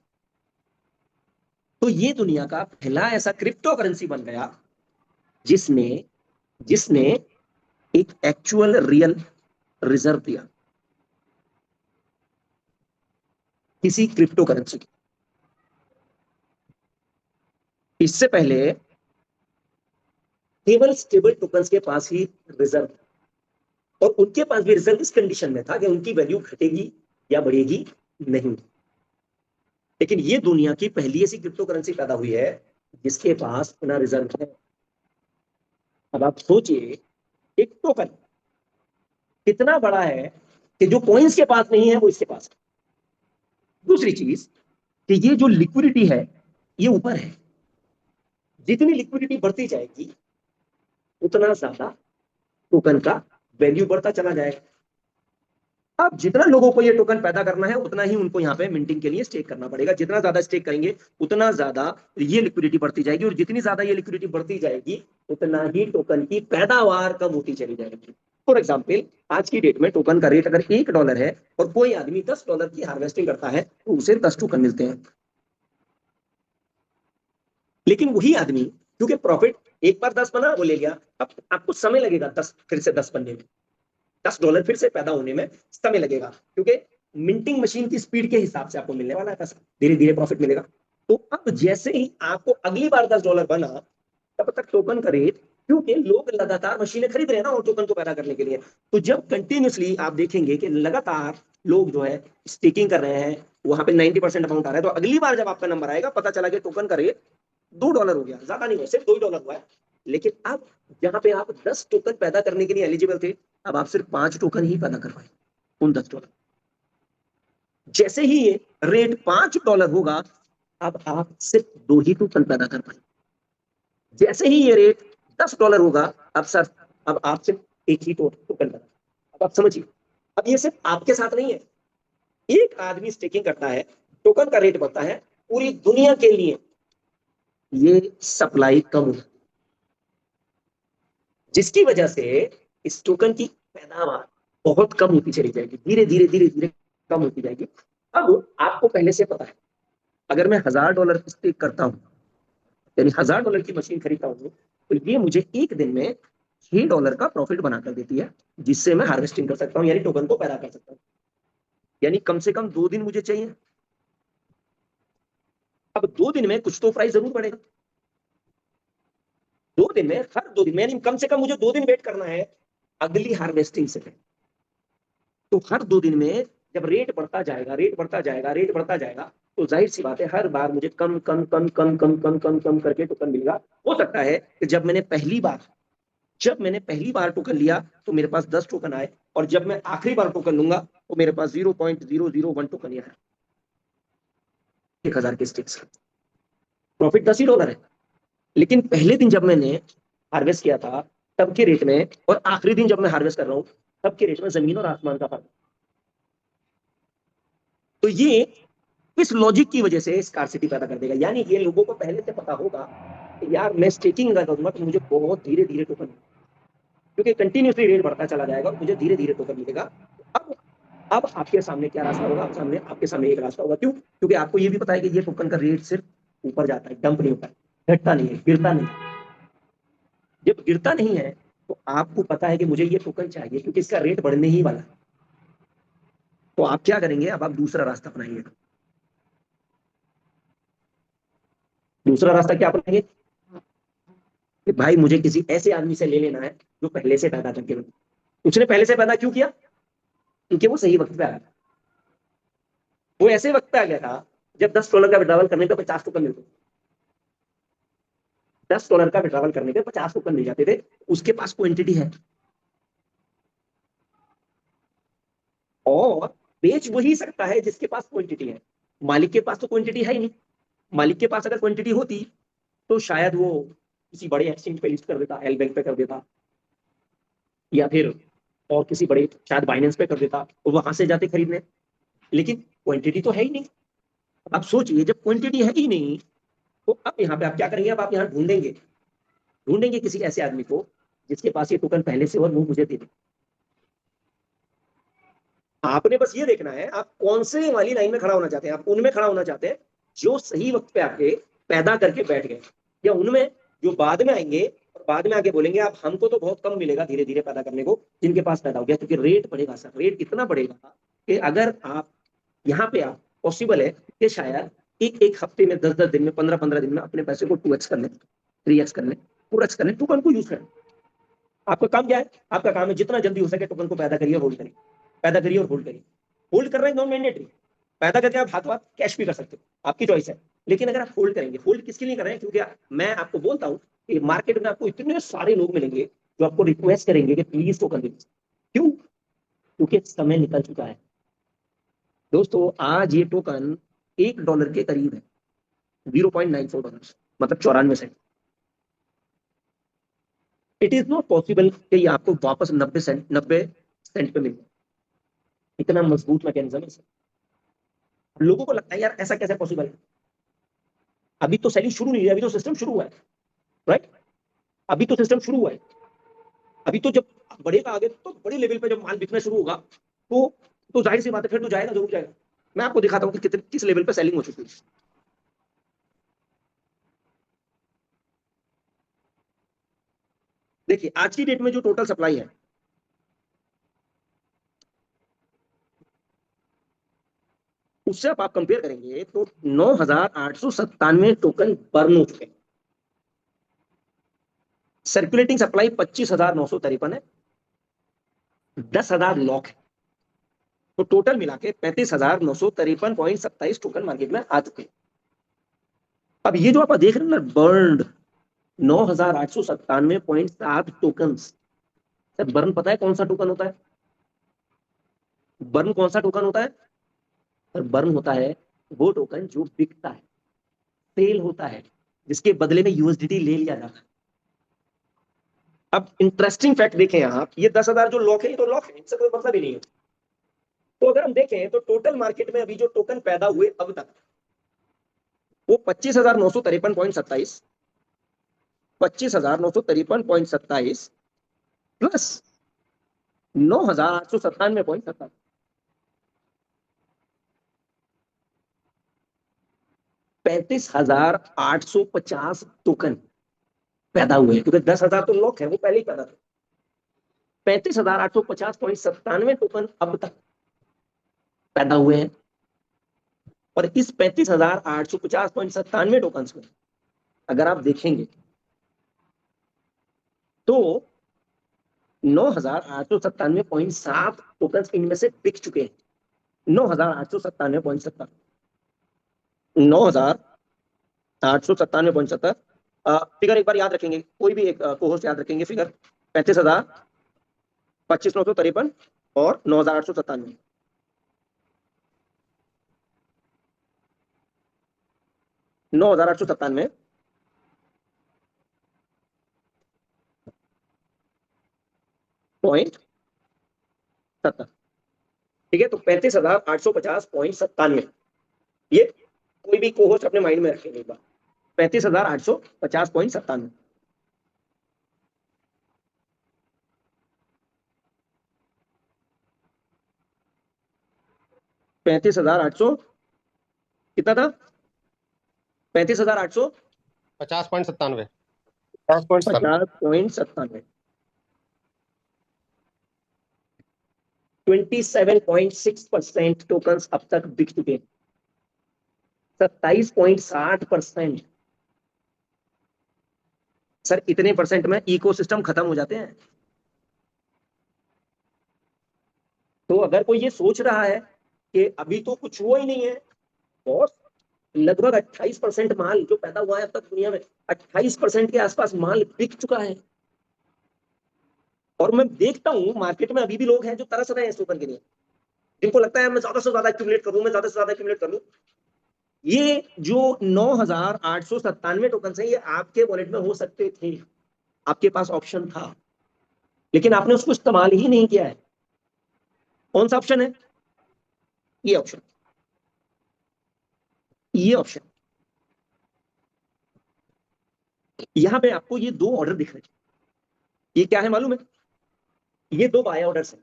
तो ये दुनिया का पहला ऐसा क्रिप्टो करेंसी बन गया जिसने जिसने एक एक्चुअल रियल रिजर्व दिया किसी क्रिप्टो करेंसी की। इससे पहले केवल स्टेबल टोकन्स के पास ही रिजर्व, और उनके पास भी रिजर्व इस कंडीशन में था कि उनकी वैल्यू घटेगी या बढ़ेगी नहीं। लेकिन ये दुनिया की पहली ऐसी क्रिप्टो करेंसी पैदा हुई है जिसके पास अपना रिजर्व है। अब आप सोचिए एक टोकन कितना बड़ा है कि जो कॉइन्स के पास नहीं है वो इसके पास है। दूसरी चीज कि ये जो लिक्विडिटी है ये ऊपर है, जितनी लिक्विडिटी बढ़ती जाएगी उतना ज्यादा टोकन का वैल्यू बढ़ता चला जाएगा। अब जितना लोगों को ये टोकन पैदा करना है उतना ही उनको यहाँ पे मिंटिंग के लिए स्टेक करना पड़ेगा। जितना ज्यादा स्टेक करेंगे उतना ज्यादा ये लिक्विडिटी बढ़ती जाएगी, और जितनी ज्यादा ये लिक्विडिटी बढ़ती जाएगी उतना ही टोकन की पैदावार कम होती चली जाएगी। फॉर एग्जाम्पल आज की डेट में टोकन का रेट अगर $1 है और कोई आदमी $10 की हार्वेस्टिंग करता है तो उसे 10 टोकन मिलते हैं। लेकिन वही आदमी क्योंकि प्रॉफिट एक बार 10 बना वो ले गया, अब आपको समय लगेगा 10 फिर से 10 बनने में, $10 फिर से पैदा होने में समय लगेगा, क्योंकि मिंटिंग मशीन की स्पीड के हिसाब से आपको मिलने वाला है पैसा, धीरे धीरे प्रॉफिट मिलेगा। तो अब जैसे ही आपको अगली बार $10 बना तब तक टोकन का रेट, क्योंकि लोग लगातार मशीनें खरीद रहे हैं ना और टोकन को पैदा करने के लिए, तो जब कंटिन्यूसली आप देखेंगे कि लगातार लोग जो है स्टेकिंग कर रहे हैं, वहां पे 90% अमाउंट आ रहा है, तो अगली बार जब आपका नंबर आएगा पता चला कि टोकन का रेट $2 हो गया, ज्यादा नहीं है, सिर्फ $2 हुआ है। लेकिन अब जहां पे आप 10 टोकन पैदा करने के लिए एलिजिबल थे, अब आप सिर्फ 5 टोकन ही पैदा कर पाए उन $10। जैसे ही ये रेट $5 होगा अब आप सिर्फ 2 ही टोकन पैदा कर पाए। जैसे ही ये रेट $10 होगा अब आप सिर्फ एक ही टोकन पैदा। अब आप समझिए, अब ये सिर्फ आपके साथ नहीं है, एक आदमी स्टेकिंग करता है, टोकन का रेट बढ़ता है, पूरी दुनिया के लिए ये सप्लाई कम होगी, जिसकी वजह से इस टोकन की पैदावार बहुत कम होती चली जाएगी, धीरे धीरे धीरे धीरे कम होती जाएगी। अब आपको पहले से पता है अगर मैं $1000 स्टेक करता हूं, यानी $1000 की मशीन खरीदता हूं, तो ये मुझे एक दिन में $6 का प्रॉफिट बना कर देती है, जिससे मैं हार्वेस्टिंग कर सकता हूं, यानी टोकन को पैदा कर सकता हूं। यानी कम से कम 2 दिन मुझे चाहिए। अब 2 दिन में कुछ तो प्राइस जरूर बढ़ेगा, 2 दिन में, हर 2 दिन में, यानी कम से कम मुझे 2 दिन वेट करना है अगली हार्वेस्टिंग से। तो हर 2 दिन में जब रेट बढ़ता जाएगा, रेट बढ़ता जाएगा, रेट बढ़ता जाएगा, तो जाहिर सी बात है हर बार मुझे कम कम कम कम कम कम कम कम करके टोकन मिलेगा। हो सकता है कि जब मैंने पहली बार टोकन लिया तो मेरे पास 10 टोकन आए, और जब मैं आखिरी बार टोकन लूंगा तो मेरे पास 0.001 टोकन ही आया। 1000 के स्टेक से प्रॉफिट $10 है। लेकिन पहले दिन जब मैंने हार्वेस्ट किया था तब के रेट में, और आखिरी दिन जब मैं हार्वेस्ट कर रहा हूं तब के रेट में जमीन और आसमान का फर्क। तो ये इस लॉजिक की वजह से स्कार्सिटी पैदा कर देगा। यानी ये लोगों को पहले से पता होगा कि यार मैं स्टेकिंग करूंगा तो मुझे बहुत धीरे धीरे टोकन, क्योंकि कंटिन्यूसली रेट बढ़ता चला जाएगा और मुझे धीरे धीरे टोकन मिलेगा। अब आपके सामने क्या रास्ता होगा? आपके सामने एक रास्ता होगा। क्यों? क्योंकि आपको ये भी पता है कि ये टोकन का रेट सिर्फ ऊपर जाता है, डंप नहीं होता है, घटता नहीं है, गिरता नहीं। जब गिरता नहीं है तो आपको पता है कि मुझे ये टोकन चाहिए क्योंकि इसका रेट बढ़ने ही वाला है। तो आप क्या करेंगे? अब आप दूसरा रास्ता अपनाएंगे। दूसरा रास्ता क्या अपनाएंगे? कि भाई मुझे किसी ऐसे आदमी से ले लेना है जो पहले से पैदा करके, उसने पहले से पैदा क्यों किया? क्योंकि वो सही वक्त पे आया था। वो ऐसे वक्त पे आ गया था जब $10 का विड्रॉवल करने पे 50 टोकन मिलते, $10 का विड्रॉवल करने पे 50 टोकन मिल जाते थे। उसके पास क्वांटिटी है और बेच वही सकता है जिसके पास क्वांटिटी है। मालिक के पास तो क्वांटिटी है ही नहीं। मालिक के पास अगर क्वांटिटी होती तो शायद वो किसी बड़े एक्सचेंज पे लिस्ट कर देता, एलबैंक पे कर देता, या फिर और किसी बड़े शायद बाइनेंस पे कर देता और वहां से जाते खरीदने। लेकिन क्वांटिटी तो है ही नहीं। अब आप सोचिए, जब क्वांटिटी है ही नहीं तो अब यहाँ पे आप क्या करेंगे? अब आप यहाँ ढूंढेंगे किसी ऐसे आदमी को जिसके पास ये टोकन पहले से और वो मुझे दे दे। आपने बस ये देखना है आप कौन से वाली लाइन में खड़ा होना चाहते हैं। आप उनमें खड़ा होना चाहते हैं जो सही वक्त पे आके पैदा करके बैठ गए, या उनमें जो बाद में आएंगे और बाद में आके बोलेंगे आप हमको तो बहुत कम मिलेगा धीरे धीरे पैदा करने को, जिनके पास पैदा हो गया, क्योंकि रेट बढ़ेगा सर, रेट इतना बढ़ेगा कि अगर आप यहाँ पे आप पॉसिबल है कि शायद एक एक हफ्ते में 10-10 दिन में 15-15 दिन में अपने पैसे को 2x कर लें, 3x कर लें, 4x कर लें, टोकन को यूज करें। आपका काम क्या है? आपका काम है जितना जल्दी हो सके टोकन को पैदा करिए और होल्ड करिए, पैदा करिए और होल्ड करिए। होल्ड कर रहे हैं नॉन मैंडेटरी, पैदा करके आप हाथों हाथ कैश भी कर सकते हो, आपकी चॉइस है। लेकिन अगर आप होल्ड करेंगे, होल्ड किसके लिए कर रहे हैं? क्योंकि मैं आपको बोलता हूँ कि मार्केट में आपको इतने सारे लोग मिलेंगे जो आपको रिक्वेस्ट करेंगे कि प्लीज टोकन दीजिए। क्यों? क्योंकि समय निकल चुका है दोस्तों। आज ये टोकन $1 के करीब है, $0.94, मतलब 94 cent. It is not possible कि ये आपको वापस 90 सेंट पे मिल जाए। इतना मजबूत मैकेनिज्म है। लोगों को लगता है यार ऐसा कैसे पॉसिबल है? अभी तो सेलिंग शुरू नहीं हुई, अभी तो सिस्टम शुरू हुआ है, राइट? अभी तो सिस्टम शुरू हुआ है। अभी तो जब बढ़ेगा आगे, तो बड़े लेवल पे जब माल बिकना शुरू होगा, तो जाहिर सी बात है फिर तो जाएगा, जरूर जाएगा। मैं आपको दिखाता हूँ कि कितने किस लेवल पे सेलिंग हो चुकी है। देखिए आज की डेट में जो टोटल सप्लाई है, उससे आप कंपेयर करेंगे तो 9,897 टोकन बर्न हो चुके हैं। सर्कुलेटिंग सप्लाई 25,953 है, 10,000 लॉक है, तो टोटल मिला के 35,953.27 टोकन मार्केट में आ चुके हैं। अब ये जो आप देख रहे हैं ना बर्न 9,897.7 टोकन, बर्न पता है कौन सा टोकन होता है? बर्न कौन सा टोकन होता है? बर्न होता है वो टोकन जो बिकता है, सेल होता है, जिसके बदले में यूएसडीटी ले लिया जाता है। अब इंटरेस्टिंग फैक्ट देखें आप, ये 10,000 जो लॉक है, ये तो लॉक है, इनसे कोई मतलब ही नहीं है। तो अगर हम देखें तो टोटल मार्केट में अभी जो टोकन पैदा हुए अब तक, वो 25,953.27, 25,953.27 प्लस 9,897.27, 35,850 टोकन पैदा हुए, क्योंकि 10,000 तो लॉक है, वो पहले ही पैदा थे। 35,850.97 टोकन अब तक पैदा हुए हैं। और इस 35,850.97 टोकन में अगर आप देखेंगे तो 9,897.7 टोकन इनमें से बिक चुके हैं। 9,897.7, 9,897.7 फिगर एक बार याद रखेंगे, कोई भी एक कोहोस्ट याद रखेंगे फिगर, 35,000, 25,953 और 9,897। 9,897 पॉइंट 70, ठीक है। तो 35,850.97, ये कोई भी कोहोस्ट अपने माइंड में रखेंगे एक बार, 35,850.97। 35,800 कितना था? 35,800 50.97 50.97, 27.6% टोकन अब तक बिक चुके हैं। 27.60%। सर इतने परसेंट में इकोसिस्टम खत्म हो जाते हैं। तो अगर कोई ये सोच रहा है कि अभी तो कुछ हुआ ही नहीं है, और लगभग 28% माल जो पैदा हुआ है अब तक दुनिया में, 28% के आसपास माल बिक चुका है। और मैं देखता हूं मार्केट में अभी भी लोग हैं जो तरस रहे हैं इस टोकन के लिए, जिनको लगता है मैं ज्यादा से ज्यादा एक्यूमुलेट करूं, मैं ज्यादा से ज्यादा एक्यूमुलेट कर लूं। ये जो 9,897 टोकन है, ये आपके वॉलेट में हो सकते थे, आपके पास ऑप्शन था, लेकिन आपने उसको इस्तेमाल ही नहीं किया है। कौन सा ऑप्शन है? ये ऑप्शन, ये ऑप्शन। यहां पे आपको ये दो ऑर्डर दिख रहे हैं, ये क्या है मालूम है? ये दो बाय ऑर्डर्स हैं।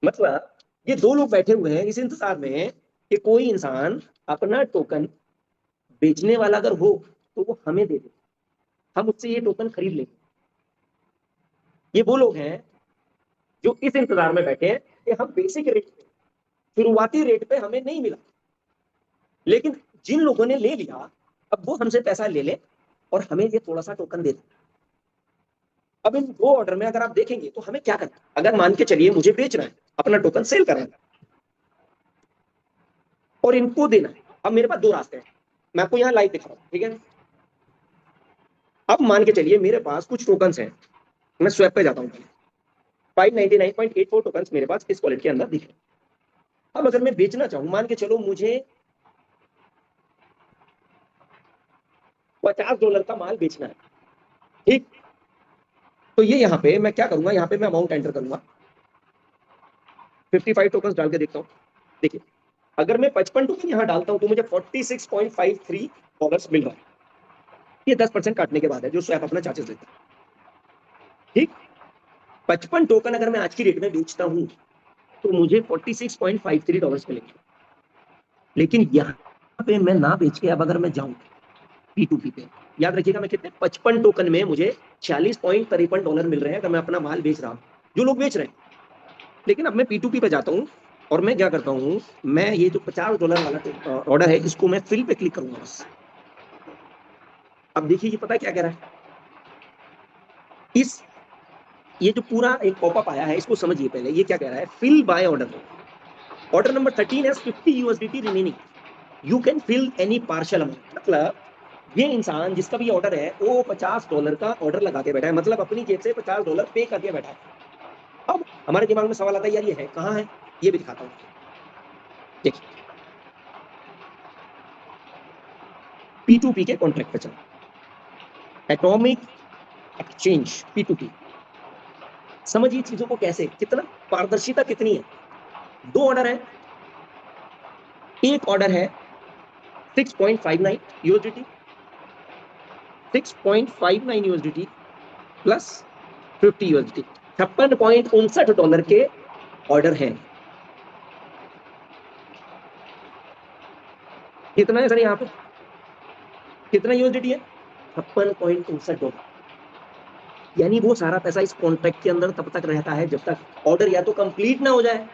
मतलब ये दो लोग बैठे हुए हैं इस इंतजार में कि कोई इंसान अपना टोकन बेचने वाला अगर हो तो वो हमें दे दे, हम उससे ये टोकन खरीद लेंगे। ये वो लोग हैं जो इस इंतजार में बैठे हैं कि हम बेसिक रेट पे, शुरुआती रेट पे हमें नहीं मिला, लेकिन जिन लोगों ने ले लिया अब वो हमसे पैसा ले ले और हमें ये थोड़ा सा टोकन दे दे। अब इन दो ऑर्डर में अगर आप देखेंगे तो हमें क्या करना है? अगर मान के चलिए मुझे बेचना है, अपना टोकन सेल करना है और इनको देना है। अब मेरे पास दो रास्ते हैं, मैं आपको यहाँ लाइव दिखा रहा हूँ, ठीक है। अब मान के चलिए मेरे पास कुछ टोकन्स हैं, मैं स्वैप पे जाता हूँ, 599.84 टोकन्स मेरे पास इस वॉलेट के अंदर दिखे। अब अगर मैं बेचना चाहूं, मान के चलो मुझे $50 का माल बेचना है, ठीक। तो ये यहाँ पे मैं क्या करूंगा, यहाँ पे मैं अमाउंट एंटर करूंगा, 55 टोकन्स डाल के देखता हूँ। देखिए अगर मैं 55 टोकन यहाँ डालता हूँ तो मुझे $46.53 मिल रहा है। ये 10% काटने के बाद है जो स्वैप अपना चार्जेस लेता है, ठीक। 55 टोकन अगर मैं आज की रेट में बेचता हूँ तो मुझे $46.53 मिलेंगे। लेकिन यहाँ पे मैं ना बेच के अब अगर मैं जाऊं P2P पे, याद रखिएगा मैं कितने 55 टोकन में मुझे $46.53 मिल रहे हैं अगर मैं अपना माल बेच रहा हूं, जो लोग बेच रहे हैं। लेकिन अब मैं P2P पे जाता हूं और मैं क्या करता हूं, मैं ये जो $50 वाला ऑर्डर है इसको मैं फिल पे क्लिक करूंगा बस। अब देखिए ये पता है क्या कह रहा है, इस ये जो पूरा एक पॉपअप आया है इसको समझिए पहले। ये क्या कह रहा है, fill buy order, order number 13 has 50 USDT remaining, you can fill any partial amount. मतलब ये इंसान जिसका भी ऑर्डर है वो $50 का ऑर्डर लगा के बैठा है, मतलब अपनी जेब से $50 पे करके बैठा है। अब हमारे दिमाग में सवाल आता है यार ये है कहाँ है, ये भी दिखाता हूँ। देखिए P2P के कॉन्ट्रैक्ट पे चलो, एटॉमिक एक्सचेंज P2P, समझिए चीजों को कैसे, कितना पारदर्शिता कितनी है। दो ऑर्डर है, एक ऑर्डर है 6.59 USDT, 6.59 USDT प्लस 50 USDT, $56.59 के ऑर्डर है। कितना है सर यहाँ पे, कितना USDT है, $56.59। यानी वो सारा पैसा इस कॉन्ट्रैक्ट के अंदर तब तक रहता है जब तक ऑर्डर या तो कंप्लीट ना हो जाए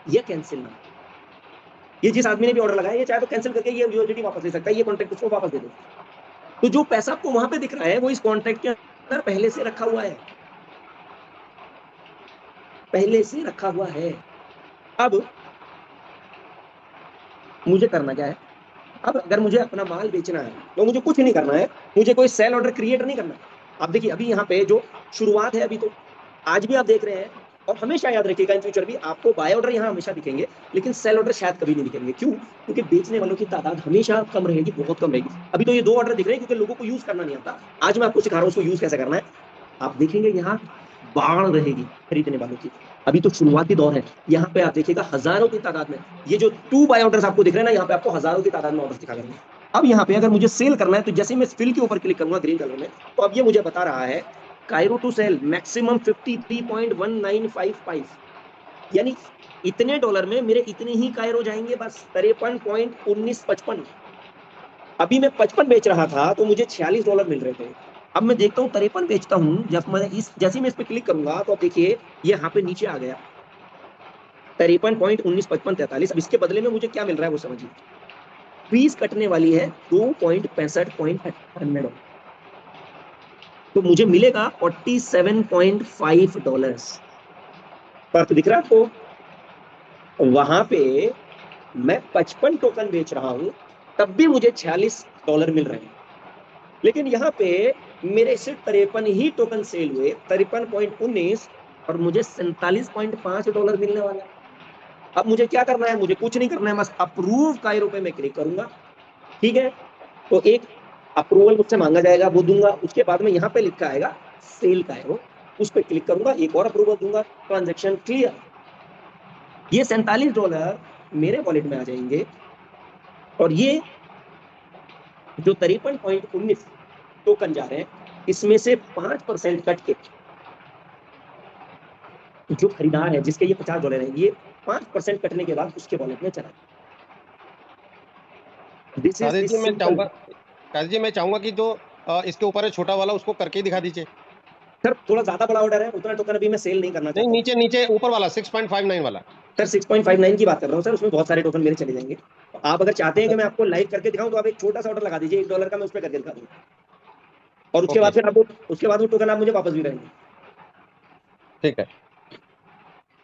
या कैंसिल ना हो। ये जिस आदमी ने भी ऑर्डर लगाया ये चाहे तो कैंसिल करके ये USDT वापस ले सकता है, ये कॉन्ट्रैक्ट उसको वापस दे दो। तो जो पैसा आपको वहां पे दिख रहा है वो इस कॉन्ट्रैक्ट के अंदर पहले से रखा हुआ है, पहले से रखा हुआ है। अब मुझे करना क्या है, अब अगर मुझे अपना माल बेचना है तो मुझे कुछ नहीं करना है, मुझे कोई सेल ऑर्डर क्रिएट नहीं करना है। आप देखिए अभी यहाँ पे जो शुरुआत है, अभी तो आज भी आप देख रहे हैं और हमेशा याद रखिएगा इन फ्यूचर भी आपको बाय ऑर्डर यहाँ हमेशा दिखेंगे, लेकिन सेल ऑर्डर शायद कभी नहीं दिखेंगे। क्यों? क्योंकि बेचने वालों की तादाद हमेशा कम रहेगी, बहुत कम रहेगी। अभी तो ये दो ऑर्डर दिख रहे हैं क्योंकि लोगों को यूज करना नहीं आता। आज मैं आपको सिखा रहा हूँ उसको यूज कैसे करना है। आप देखेंगे यहाँ बाढ़ रहेगी खरीदने वालों की, अभी तो शुरुआती दौर है। यहाँ पे आप देखिएगा हजारों की तादाद में ये जो 2 बाय ऑर्डर्स आपको दिख रहे हैं ना, यहाँ पे आपको हजारों की तादाद में ऑर्डर्स दिखा करेंगे। अब यहाँ पे अगर मुझे सेल करना है तो जैसे मैं फिल के ऊपर क्लिक करूंगा ग्रीन कलर में, तो अब ये मुझे बता रहा है कायरो टू सेल मैक्सिमम 53.1955, यानी इतने डॉलर में मेरे इतने ही कायरो जाएंगे बस, 53.1955। अभी मैं 55 बेच रहा था तो मुझे $46 मिल रहे थे, अब मैं देखता हूँ 53 बेचता हूँ। जब मैं जैसे मैं इस पे क्लिक करूंगा तो आप देखिए ये यहाँ पे नीचे आ गया 53.195543। अब इसके बदले में मुझे क्या मिल रहा है वो समझिए, फीस कटने वाली है 2.65 तो मुझे मिलेगा $47.5। फर्क दिख रहा है आपको? वहां पे मैं 55 टोकन बेच रहा हूं तब भी मुझे $46 मिल रहे हैं, लेकिन यहाँ पे मेरे से 53 ही टोकन सेल हुए, 53.19, और मुझे $47.5 मिलने वाला है। अब मुझे क्या करना है, मुझे कुछ नहीं करना है, बस अप्रूव कायरो पे मैं क्लिक करूंगा, ठीक है। तो एक अप्रूवल मुझसे मांगा जाएगा वो दूंगा, उसके बाद में यहाँ पे लिखा आएगा सेल कायरो, उस पर क्लिक करूंगा, एक और अप्रूवल दूंगा, ट्रांजेक्शन क्लियर। ये $47 मेरे वॉलेट में आ जाएंगे और ये जो 53.19 टोकन जा रहे हैं इसमें से 5% कट के जो खरीदार है जिसके ये $50 है, ये 5% कटने के बाद उसके वॉलेट में चला। दिस इज राजेश जी मैं सिंपल। चाहूंगा, राजेश जी मैं चाहूंगा कि जो इसके ऊपर है छोटा वाला, उसको करके ही दिखा दीजिए। सर थोड़ा ज्यादा बड़ा ऑर्डर है, उतना टोकन अभी मैं सेल नहीं करना नहीं, चाहता। नीचे नीचे ऊपर वाला 6.59 वाला। सर 6.59 की बात कर रहा हूँ सर, उसमें बहुत सारे टोकन मेरे चले जाएंगे। तो आप अगर चाहते हैं कि मैं आपको लाइव करके दिखाऊं तो आप एक छोटा सा ऑर्डर लगा दीजिए, $1 का, मैं उस पर करके दिखा दूंगा। और उसके बाद ओके, फिर आपको, उसके बाद वो टोकन आप मुझे वापस भी करेंगे। ठीक है।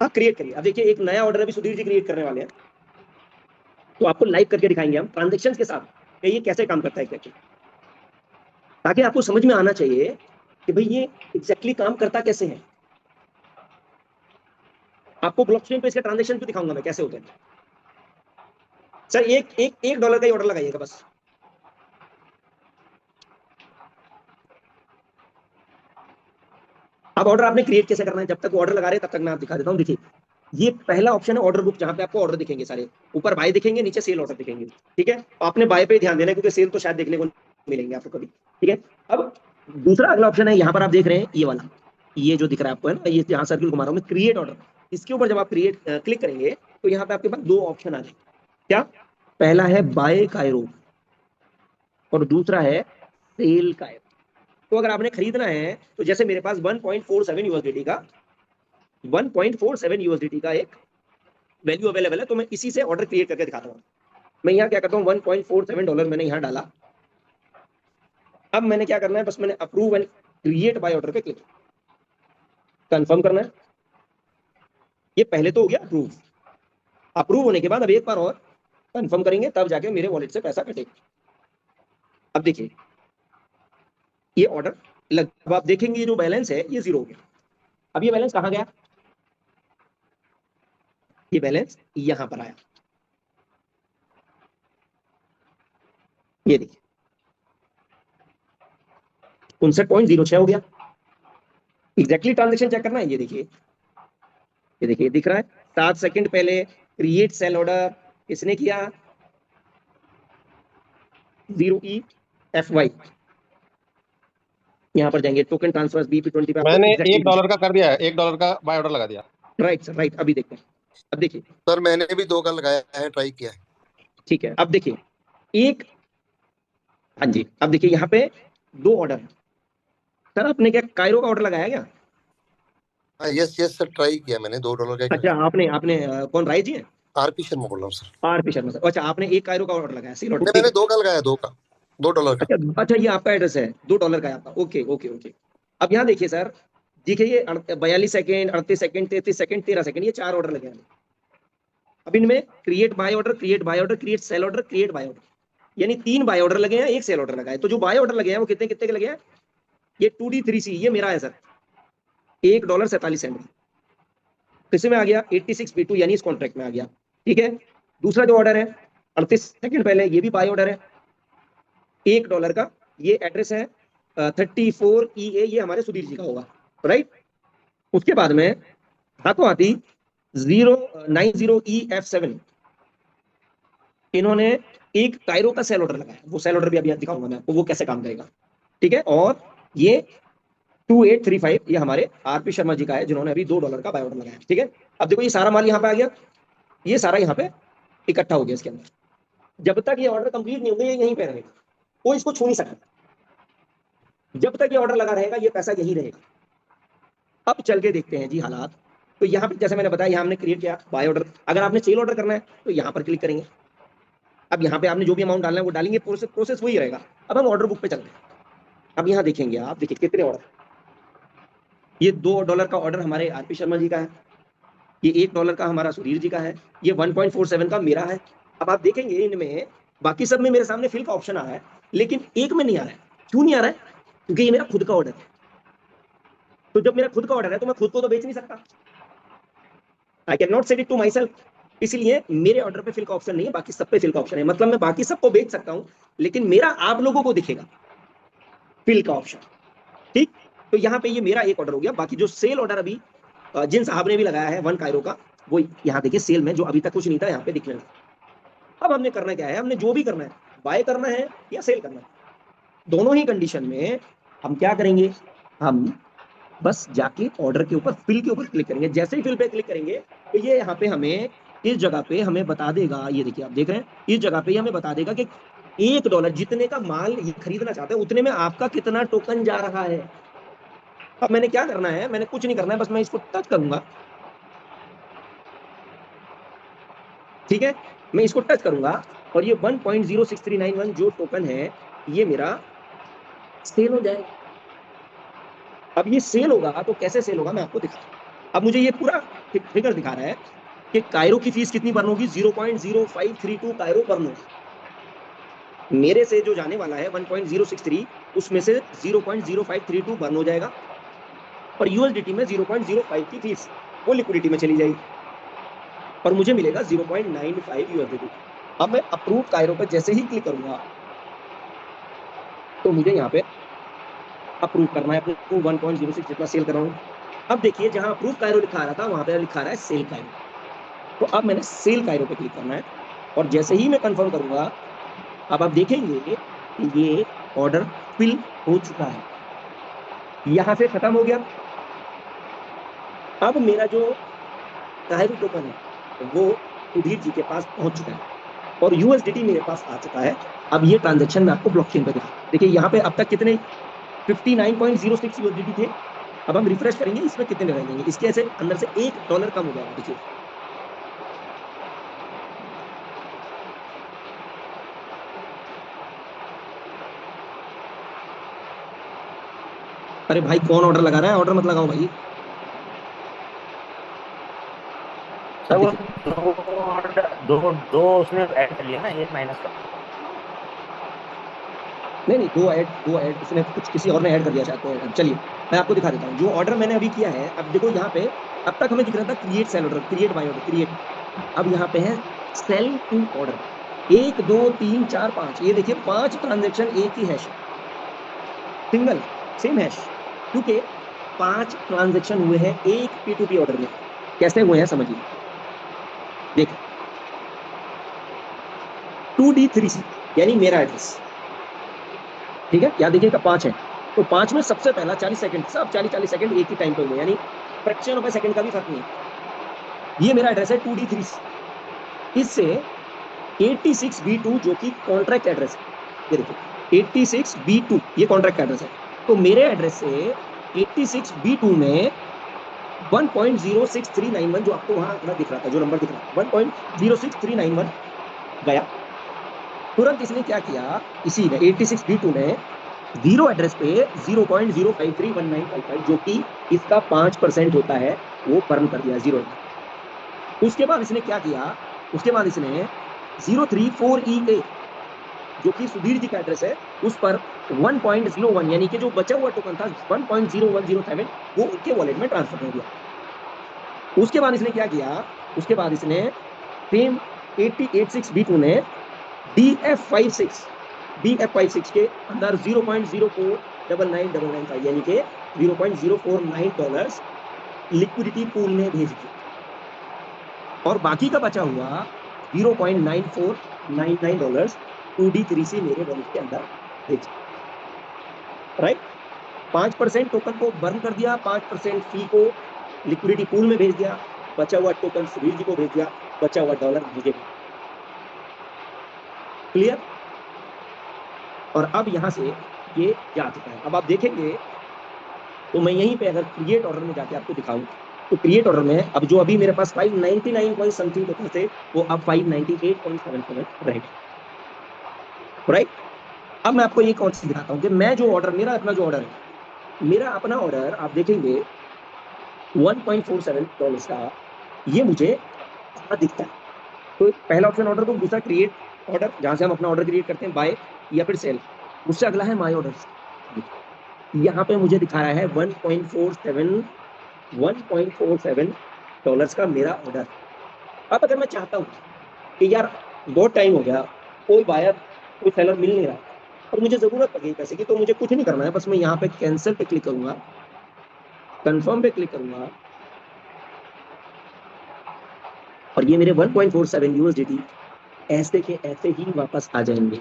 आप क्रिएट करिए। अब देखिए एक नया ऑर्डर अभी सुधीर जी क्रिएट करने वाले हैं, तो आपको लाइव करके दिखाएंगे हम ट्रांजेक्शन के साथ कि ये कैसे काम करता है एग्जैक्टली, ताकि आपको समझ में आना चाहिए कि भाई ये एग्जैक्टली काम करता कैसे है। आपको ब्लॉकचेन पे इसके ट्रांजेक्शन पे दिखाऊंगा मैं कैसे होते हैं। सर एक $1 का ही ऑर्डर लगाइएगा बस। अब ऑर्डर आपने क्रिएट कैसे करना है, जब तक ऑर्डर लगा रहे हैं तब तक मैं आप दिखा देता हूँ। देखिए ये पहला ऑप्शन है ऑर्डर बुक, जहां पे आपको ऑर्डर दिखेंगे सारे, ऊपर बाय दिखेंगे, नीचे सेल ऑर्डर दिखेंगे। ठीक है, आपने बाय पे ध्यान देना है क्योंकि सेल तो शायद देखने को मिलेंगे आपको कभी। ठीक है, अब दूसरा अगला ऑप्शन है, यहाँ पर आप देख रहे हैं ये वाला, ये जो दिख रहा है आपको है ना, ये जहां सर्किल घुमा रहा हूं मैं, क्रिएट ऑर्डर। इसके ऊपर जब आप क्रिएट क्लिक करेंगे तो यहाँ पे आपके पास दो ऑप्शन आ जाएंगे। क्या? पहला है बाय कायरो और दूसरा है सेल कायरो। तो अगर आपने खरीदना है तो जैसे मेरे पास 1.47 यूएसडीटी का 1.47 यूएसडीटी का एक वैल्यू अवेलेबल है, तो मैं इसी से ऑर्डर क्रिएट करके दिखाता हूँ। मैं यहाँ क्या करता हूँ, $1.47 मैंने यहाँ डाला। अब मैंने क्या करना है, बस मैंने approve and create buy order पे क्लिक कंफर्म करना है। ये पहले तो हो गया अप्रूव। अप्रूव होने के बाद अब एक बार और कंफर्म करेंगे, तब जाके मेरे वॉलेट से पैसा कटेगा। अब देखिए ये ऑर्डर लग, अब आप देखेंगे ये जो बैलेंस है ये 0 हो गया। अब ये बैलेंस कहाँ गया? ये बैलेंस यहां पर आया, ये देखिए 59.06 हो गया। एग्जैक्टली ट्रांजेक्शन चेक करना है, ये देखिए, ये देखिए दिख रहा है 7 सेकंड पहले क्रिएट सेल ऑर्डर किसने किया? 0EFY। यहाँ पर जाएंगे टोकन ट्रांसफर BP20 पे, मैंने $1 का कर दिया है, $1 का बाय ऑर्डर लगा दिया। Right sir, right. अभी देखते हैं, अब देखिए सर मैंने भी 2 का लगाया है, ट्राई किया है। ठीक है, अब देखिए एक, हाँ जी, अब देखिए यहाँ पे दो ऑर्डर। सर आपने क्या कायरो का ऑर्डर लगाया क्या? हाँ यस यस सर, ट्राई किया मैंने $2 का। अच्छा आपने आपने कौन, राय जी है? आरपी शर्मा बोल रहा हूँ सर। RP Sharma sir. अच्छा आपने एक कायरो का ऑर्डर लगाया, सेल ऑर्डर। मैंने 2 का लगाया, $2 का। अच्छा अच्छा, ये आपका एड्रेस है, $2 का है आपका। Okay okay okay. अब यहाँ देखिए सर, देखिए ये 42 सेकंड, 38 सेकंड, 33 सेकंड, 13 सेकंड, ये 4 ऑर्डर लगे हैं। अब इनमें create buy order, create buy order, create sell order, create buy order, यानी 3 बाय ऑर्डर लगे हैं, एक सेल ऑर्डर लगा है। तो जो बाय ऑर्डर लगे हैं वो कितने कितने के लगे हैं? ये 2D3C, ये मेरा है सर, $1.47 किसी में आ गया 86B2, यानी इस कॉन्ट्रैक्ट में आ गया। ठीक है, दूसरा जो ऑर्डर है 38 सेकंड पहले, ये भी बाय ऑर्डर है $1 का। ये एड्रेस है 34EA, ये हमारे सुधीर जी का होगा, राइट। उसके बाद में हाथों हाथी 090EF7 इन्होंने एक कायरो का सेल ऑर्डर लगाया, वो सेल ऑर्डर भी अभी दिखाऊंगा मैं आपको वो कैसे काम करेगा। ठीक है, और ये 2835 ये हमारे आरपी शर्मा जी का है, जिन्होंने अभी $2 का बाय ऑर्डर लगाया। ठीक है, अब देखो ये सारा माल यहाँ पे आ गया, ये सारा यहाँ पे इकट्ठा हो गया इसके अंदर। जब तक ये ऑर्डर कंप्लीट नहीं होगा ये यहीं पे रहेगा, कोई इसको छू नहीं सकता। जब तक ये ऑर्डर लगा रहेगा ये पैसा यहीं रहेगा। अब चल के देखते हैं जी हालात। तो यहाँ पे जैसे मैंने बताया, यहाँ हमने क्रिएट किया बाय ऑर्डर। अगर आपने सेल ऑर्डर करना है तो यहाँ पर क्लिक करेंगे। अब यहाँ पे आपने जो भी अमाउंट डालना है वो डालेंगे, प्रोसेस वही रहेगा। अब हम ऑर्डर बुक पे चलते हैं। अब यहाँ देखेंगे आप, देखिए कितने ऑर्डर, ये $2 का ऑर्डर हमारे आरपी शर्मा जी का है, ये $1 का हमारा सुधीर जी का है, ये 1.47 का मेरा है। अब आप देखेंगे इनमें बाकी सब में मेरे सामने फिल का ऑप्शन आ रहा है, लेकिन एक में नहीं आ रहा है। क्यों नहीं आ रहा है? क्योंकि ये मेरा खुद का ऑर्डर है। तो जब मेरा खुद का ऑर्डर है तो मैं खुद को तो बेच नहीं सकता, I can not sell it to myself. इसलिए मेरे ऑर्डर पे फिल का ऑप्शन नहीं है, बाकी सब पे फिल का ऑप्शन है। मतलब मैं बाकी सबको बेच सकता हूं, लेकिन मेरा आप लोगों को दिखेगा फिल का ऑप्शन। ठीक, तो यहाँ पे ये मेरा एक ऑर्डर हो गया। बाकी जो सेल ऑर्डर अभी जिन साहब ने भी लगाया है 1 कायरो का, वो यहाँ देखिए सेल में जो अभी तक कुछ नहीं था यहाँ पे दिखने लगा। अब हमने करना क्या है, हमने जो भी करना है, बाय करना है या सेल करना है, दोनों ही कंडीशन में हम क्या करेंगे, हम बस जाके ऑर्डर के ऊपर फिल के ऊपर क्लिक करेंगे। जैसे ही फिल पे क्लिक करेंगे तो ये यहाँ पे हमें इस जगह पे हमें बता देगा, ये देखिए आप देख रहे हैं, इस जगह पे हमें बता देगा कि $1 जितने का माल ये खरीदना चाहते हैं उतने में आपका कितना टोकन जा रहा है। अब मैंने क्या करना है, मैंने कुछ नहीं करना है, बस मैं इसको टच करूंगा, ठीक है, मैं इसको टच करूंगा और ये 1.06391 जो टोकन है ये मेरा सेल हो जाएगा। अब ये सेल होगा तो कैसे सेल होगा मैं आपको दिखाता हूं। अब मुझे ये पूरा फिगर दिखा रहा है कि कायरो की फीस कितनी बर्न होगी, 0.0532 कायरो बर्न होगी। मेरे से जो जाने वाला है 1.063 उसमें से 0.0532 बर्न हो जाएगा और यूएसडीटी में 0.05 की फीस वो लिक्विडिटी में चली जाएगी और मुझे मिलेगा 0.95 यूएसडीटी। अब मैं अप्रूव कायरो पर जैसे ही क्लिक करूंगा तो मुझे यहाँ पे अप्रूव करना है अपने 1.06 जितना सेल कर रहा हूँ। अब देखिए जहां अप्रूव कायरो लिखा रहा था वहां पे लिखा रहा है सेल कायरो, तो अब मैंने सेल कायरो पे क्लिक करना है और जैसे ही मैं कंफर्म करूंगा अब आप देखेंगे कि ये ऑर्डर फिल हो चुका है, यहां से खत्म हो गया। अब मेरा जो कायरो टोकन है वो सुधीर जी के पास पहुंच चुका है और यूएसडीटी मेरे पास आ चुका है। अब ये ट्रांजेक्शन मैं आपको ब्लॉकचेन पे दिखा, देखिए यहाँ पे अब तक कितने 59.06 यूएसडीटी थे। अब हम रिफ्रेश करेंगे इसमें कितने रह जाएंगे, इसके ऐसे अंदर से $1 कम हो जाएगा। देखिए अरे भाई कौन ऑर्डर लगा रहा है, ऑर्डर मत लगाओ भाई। सर वो दो उसने ऐड कर लिया ना, एक माइनस का। नहीं दो ऐड उसने कुछ किसी और ने ऐड कर दिया शायद, तो चलिए मैं आपको दिखा देता हूँ जो ऑर्डर मैंने अभी किया है। अब देखो यहाँ पे अब तक हमें दिख रहा था create sell order, create buy order, create, अब यहाँ पे है सेल टू ऑर्डर 1 2 3 4 5, ये देखिए 5 ट्रांजेक्शन एक ही हैश, सिंगल सेम हैश, क्योंकि 5 ट्रांजेक्शन हुए हैं एक P2P ऑर्डर में। कैसे हुए हैं समझिए, देखिए 2D3C यानी मेरा एड्रेस, ठीक है, यहाँ देखिएगा 5 है, तो 5 में सबसे पहला 40 सेकंड, सब 40 सेकंड एक ही टाइम पे हुए, यानी फ्रैक्शन ऑफ ए सेकंड का भी फर्क नहीं। ये मेरा एड्रेस है 2D3C, इससे 86B2 जो कि कॉन्ट्रैक्ट एड्रेस है, ये देखिए 86B2 ये कॉन्ट्रैक्ट एड्रेस है, तो मेरे एड्रेस से 86B2 में 1.06391 जो आपको वहां आंकड़ा दिख रहा था, जो नंबर दिख रहा था 1.06391 गया। तुरंत इसने क्या किया, इसी ने 86B2 ने जीरो एड्रेस पे 0.0531955 जो कि इसका 5% होता है वो बर्न कर दिया जीरो। उसके बाद इसने क्या किया, उसके बाद इसने 034EA जो कि सुधीर जी का एड्रेस है उस पर 1.01 यानी कि जो बचा हुआ टोकन था 1.0107 वो उनके वॉलेट में ट्रांसफर कर दिया। उसके बाद इसने क्या किया, उसके बाद इसने सेम 86B2 ने DF56 के अंदर 0.049999 यानी कि $0.049 लिक्विडिटी पूल में भेज दिया और बाकी का बचा हुआ $0.9499 2D3C मेरे वॉलेट के अंदर भेज दिया, राइट। 5% टोकन को बर्न कर दिया, 5% फी को लिक्विडिटी पूल में भेज दिया, बचा हुआ टोकन सुधीर जी को भेज दिया, बचा हुआ डॉलर मुझे। क्लियर। और अब यहां से ये जा चुका है। अब आप देखेंगे तो मैं यहीं पे अगर क्रिएट ऑर्डर में जाके आपको दिखाऊं तो क्रिएट ऑर्डर में अब जो अभी मेरे पास 599 पॉइंट समथिंग टोकन थे वो अब 598.77 रहेगा, राइट। अब मैं आपको एक और चीज दिखाता हूं कि मैं जो ऑर्डर, मेरा अपना जो ऑर्डर है, मेरा अपना ऑर्डर आप देखेंगे $1.47 का, ये मुझे दिखता है। तो पहला ऑप्शन ऑर्डर बुक, दूसरा क्रिएट ऑर्डर जहां से हम अपना ऑर्डर क्रिएट करते हैं, बाय या फिर सेल, उससे अगला है माय ऑर्डर। यहाँ पे मुझे दिखा रहा है $1.47 का मेरा ऑर्डर। अब अगर मैं चाहता हूँ कि यार बहुत टाइम हो गया, कोई बायर कोई सेलर मिल नहीं रहा और मुझे जरूरत पड़ गई पैसे की, तो मुझे कुछ नहीं करना है, बस मैं यहाँ पे कैंसिल पे क्लिक करूंगा, कंफर्म पे क्लिक करूंगा और ये मेरे 1.47 USDT ऐसे के ऐसे ही वापस आ जाएंगे।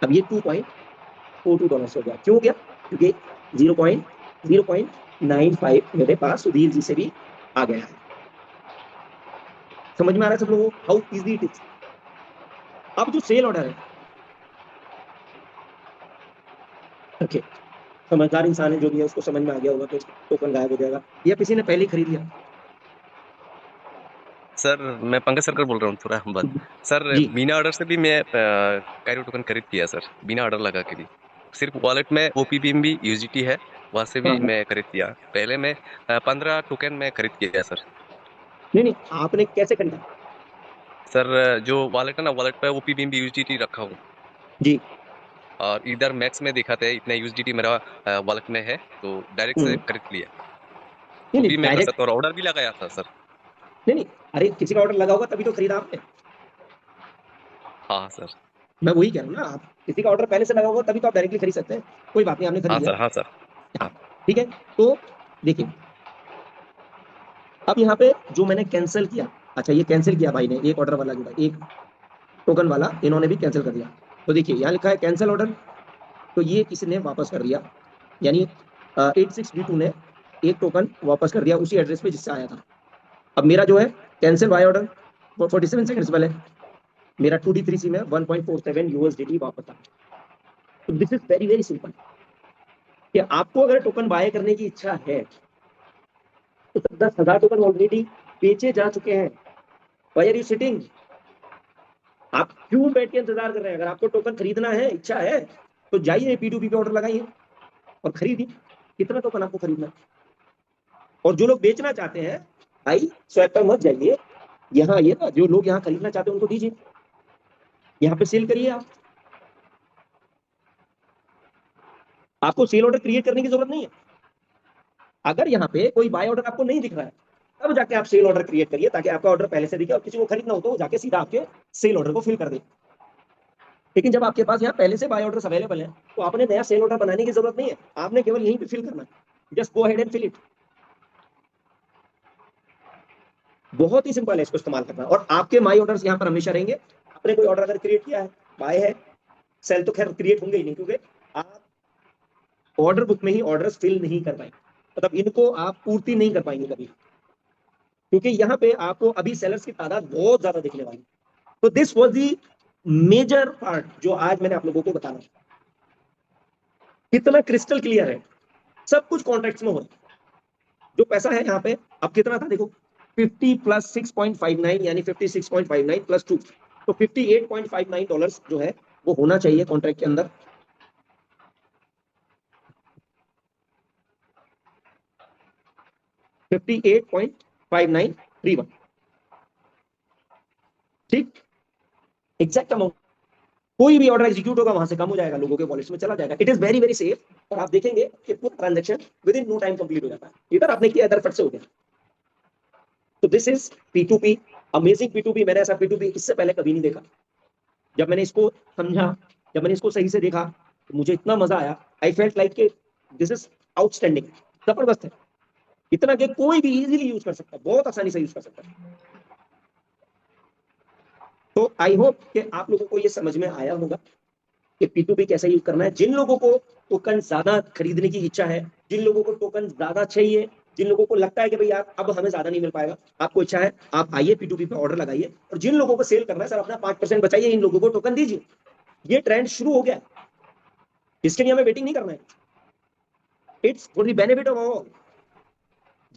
अब ये $2.42 हो गया। क्यों हो गया? क्योंकि 0.95 मेरे पास सुधीर जी से भी आ गया है। समझ में आ रहा है सब लोगों को हाउ इजी इट इज? अब जो सेल ऑर्डर है, ओके, समझदार इंसान है जो भी है उसको समझ में आ गया होगा कि टोकन गायब हो जाएगा, या किसी ने पहले ही खरीद लिया। सर मैं पंकज सरकर बोल रहा हूँ थोड़ा बात। सर जी बिना ऑर्डर से भी मैं कायरो टोकन खरीद किया सर, बिना ऑर्डर लगा के भी। सिर्फ वॉलेट में OPBNB USDT है, वहां से भी हाँ हाँ। मैं खरीद किया। पहले मैं 15 टोकन में खरीद किया सर। नहीं, आपने कैसे खरीदा? सर जो वॉलेट है ना, वॉलेट पे OPBNB USDT रखा हूँ, जी। और इधर मैक्स में दिखाते हैं इतना USDT मेरा वॉलेट में है, तो डायरेक्ट से खरीद लिया। नहीं वो नहीं भी मैं कर डायरेक्ट, सकता हूँ, और ऑर्डर भी लगाया था सर। नहीं, अरे किसी का ऑर्डर लगा होगा तभी तो खरीदा आपने। हाँ सर। मैं वही कह रहा हूँ ना, आप किसी का ऑर्डर पहले से लगा होगा तभी तो आप डायरेक्टली खरीद सकते हैं। कोई बात नहीं, आपने खरीद हाँ लिया। सर। हाँ सर। हाँ। ठीक है, तो देखिए अब यहाँ पे जो मैंने कैंसिल किया, अच्छा ये कैंसिल किया भाई ने, एक ऑर्डर वाला जो था, एक टोकन वाला, इन्होंने भी कैंसिल कर दिया। तो देखिए यहाँ लिखा है कैंसिल ऑर्डर, तो ये किसी ने वापस कर दिया, यानी 86D2 ने एक टोकन वापस कर दिया उसी एड्रेस पे जिससे आया था। अब मेरा जो है कैंसिल बाय ऑर्डर 47 सेकंड्स पहले मेरा 2D3C में 1.47 USDT वापस आ। तो this is very very simple, कि आपको अगर टोकन बाय करने की इच्छा है तो 10,000 टोकन ऑलरेडी बेचे जा चुके हैं। Why are you sitting? आप क्यों बैठ के इंतजार कर रहे हैं? अगर आपको टोकन खरीदना है, इच्छा है, तो जाइए P2P पे ऑर्डर लगाइए और खरीदिए। कितना टोकन आपको खरीदना है? और जो लोग बेचना चाहते हैं भाई स्वैप पर मत जाइए, यहाँ आइए ना, जो लोग यहाँ खरीदना चाहते हैं उनको दीजिए, यहाँ पे सेल करिए। आपको सेल ऑर्डर क्रिएट करने की जरूरत नहीं है। अगर यहाँ पे कोई बाय ऑर्डर आपको नहीं दिख रहा है तब जाके आप सेल ऑर्डर क्रिएट करिए, ताकि आपका ऑर्डर पहले से दिखे और किसी को खरीदना हो तो वो जाके सीधा आपके सेल ऑर्डर को फिल कर दे। लेकिन जब आपके पास यहाँ पहले से बाय ऑर्डर्स अवेलेबल है तो आपने नया सेल ऑर्डर बनाने की जरूरत नहीं है, आपने केवल यहीं पे फिल करना है। Just go ahead and fill it. बहुत ही सिंपल है इसको इस्तेमाल करना, और आपके माई ऑर्डर्स यहाँ पर हमेशा रहेंगे। आपने कोई ऑर्डर अगर क्रिएट किया है, बाय है, सेल तो खैर क्रिएट होंगे ही नहीं, क्योंकि आप ऑर्डर बुक में ही ऑर्डर्स फिल नहीं कर पाएंगे, मतलब इनको आप पूर्ति नहीं कर पाएंगे कभी, क्योंकि यहाँ पे आपको अभी सेलर्स की तादाद बहुत ज्यादा दिखने वाली। तो this was the major part जो आज मैंने आप लोगों को बताना। कितना क्रिस्टल क्लियर है, सब कुछ कॉन्ट्रैक्ट्स में हो रहा है। जो पैसा है यहाँ पे अब कितना था देखो, 50 प्लस 6.59 यानी 56.59 प्लस 2, तो $58.59 जो है वो होना चाहिए कॉन्ट्रैक्ट के अंदर। $58.5931, ठीक, एग्जैक्ट अमाउंट। कोई भी ऑर्डर एग्जीक्यूट होगा वहां से कम हो जाएगा, लोगों के वॉलेट्स में चला जाएगा। It is very very safe, और आप देखेंगे कि पूरा transaction within no time complete हो जाता है। इधर आपने किया, इधर फट से हो गया। तो this is P2P, amazing P2P। मैंने ऐसा P2P इससे पहले कभी नहीं देखा। जब मैंने इसको समझा, जब मैंने इसको सही से देखा, तो मुझे इतना मजा आया। आई फेल्ट लाइक कि दिस इज आउटस्टैंडिंग, जबरदस्त है। इतना कि कोई भी इजीली यूज कर सकता है, बहुत आसानी से यूज कर सकता है। तो आई होप कि आप लोगों को ये समझ में आया होगा कि P2P कैसे यूज करना है। जिन लोगों को टोकन ज्यादा खरीदने की इच्छा है, जिन लोगों को टोकन ज्यादा चाहिए, जिन लोगों को लगता है कि भाई यार अब हमें ज्यादा नहीं मिल पाएगा, आपको इच्छा है, आप आइए P2P पे ऑर्डर लगाइए। और जिन लोगों को सेल करना है, सर अपना 5% बचाइए, इन लोगों को टोकन दीजिए। ये ट्रेंड शुरू हो गया, इसके लिए हमें वेटिंग नहीं करना है। It's for the benefit of all.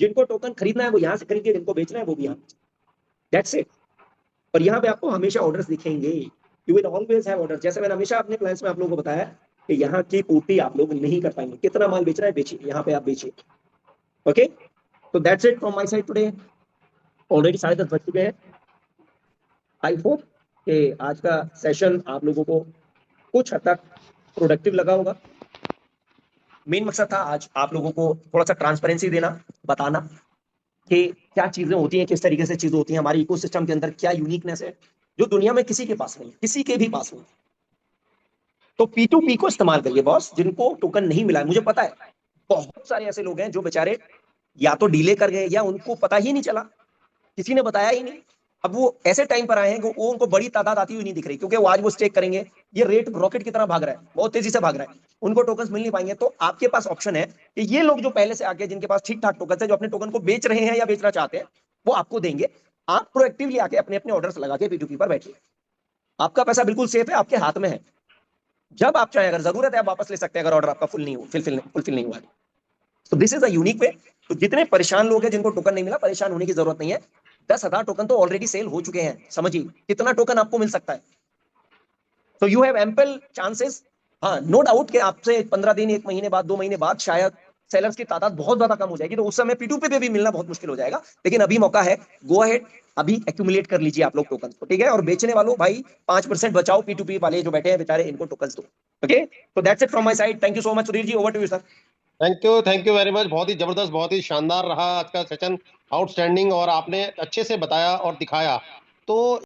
जिनको टोकन खरीदना है वो यहां से खरीदिए, जिनको बेचना है वो भी यहाँ। That's it. और यहाँ पे आपको हमेशा ऑर्डर्स दिखेंगे, you will always have order. जैसे मैंने हमेशा अपने प्लान्स में आप लोगों को बताया कि यहाँ की पूर्ति आप लोग नहीं कर पाएंगे। कितना माल बेच रहा है बेचिए, यहाँ पे आप बेचिए। ओके, तो that's it from my side today. Already 10:30 बज चुके हैं। आई होप कि आज का सेशन आप लोगों को कुछ हद तक प्रोडक्टिव लगा होगा। मेन मकसद था आज आप लोगों को थोड़ा सा ट्रांसपेरेंसी देना, बताना कि क्या चीजें होती हैं, किस तरीके से चीजें होती हैं, हमारे इकोसिस्टम के अंदर क्या यूनिकनेस है जो दुनिया में किसी के पास नहीं, किसी के भी पास नहीं। तो P2P को इस्तेमाल करिए बॉस। जिनको टोकन नहीं मिला है, मुझे पता है बहुत सारे ऐसे लोग हैं जो बेचारे या तो डिले कर गए या उनको पता ही नहीं चला, किसी ने बताया ही नहीं। अब वो ऐसे टाइम पर आए हैं कि वो उनको बड़ी तादाद आती हुई नहीं दिख रही, क्योंकि वो आज वो स्टेक करेंगे, ये रेट रॉकेट की तरह भाग रहा है, बहुत तेजी से भाग रहा है, उनको टोकन मिल नहीं पाएंगे। तो आपके पास ऑप्शन है कि ये लोग जो पहले से आके, जिनके पास ठीक ठाक टोकन है, जो अपने टोकन को बेच रहे हैं या बेचना चाहते हैं, वो आपको देंगे। आप प्रोएक्टिवली आके अपने अपने ऑर्डर्स लगा के P2P पर बैठिए। आपका पैसा बिल्कुल सेफ है, आपके हाथ में है। जब आप चाहें, अगर जरूरत है, आप वापस ले सकते हैं, अगर ऑर्डर आपका फुलफिल नहीं हुआ। तो this is a unique way. तो जितने परेशान लोग हैं जिनको टोकन नहीं मिला, परेशान होने की जरूरत नहीं है। 10,000 टोकन तो ऑलरेडी सेल हो चुके हैं। समझिए कितना टोकन आपको मिल सकता है। तो यू हैव एम्पल चांसेस। हाँ, नो डाउट कि आपसे 15 दिन, 1 महीने बाद, 2 महीने बाद शायद सेलर्स की तादाद बहुत ज्यादा कम हो जाएगी, तो उस समय P2P पे भी मिलना बहुत मुश्किल हो जाएगा। लेकिन अभी मौका है, गो अहेड, अभी एक्यूमुलेट कर लीजिए आप लोग टोकन को, ठीक है। और बेचने वालों भाई 5% बचाओ, P2P वाले जो बैठे हैं बेचारे, इनको टोकन दो। ओके, तो that's it from my side. Thank you so much Sudhir ji, over to you sir. Thank you very much. बहुत ही जबरदस्त, बहुत ही शानदार रहा आज का सेशन, आउटस्टैंडिंग, और आपने अच्छे से बताया और दिखाया। तो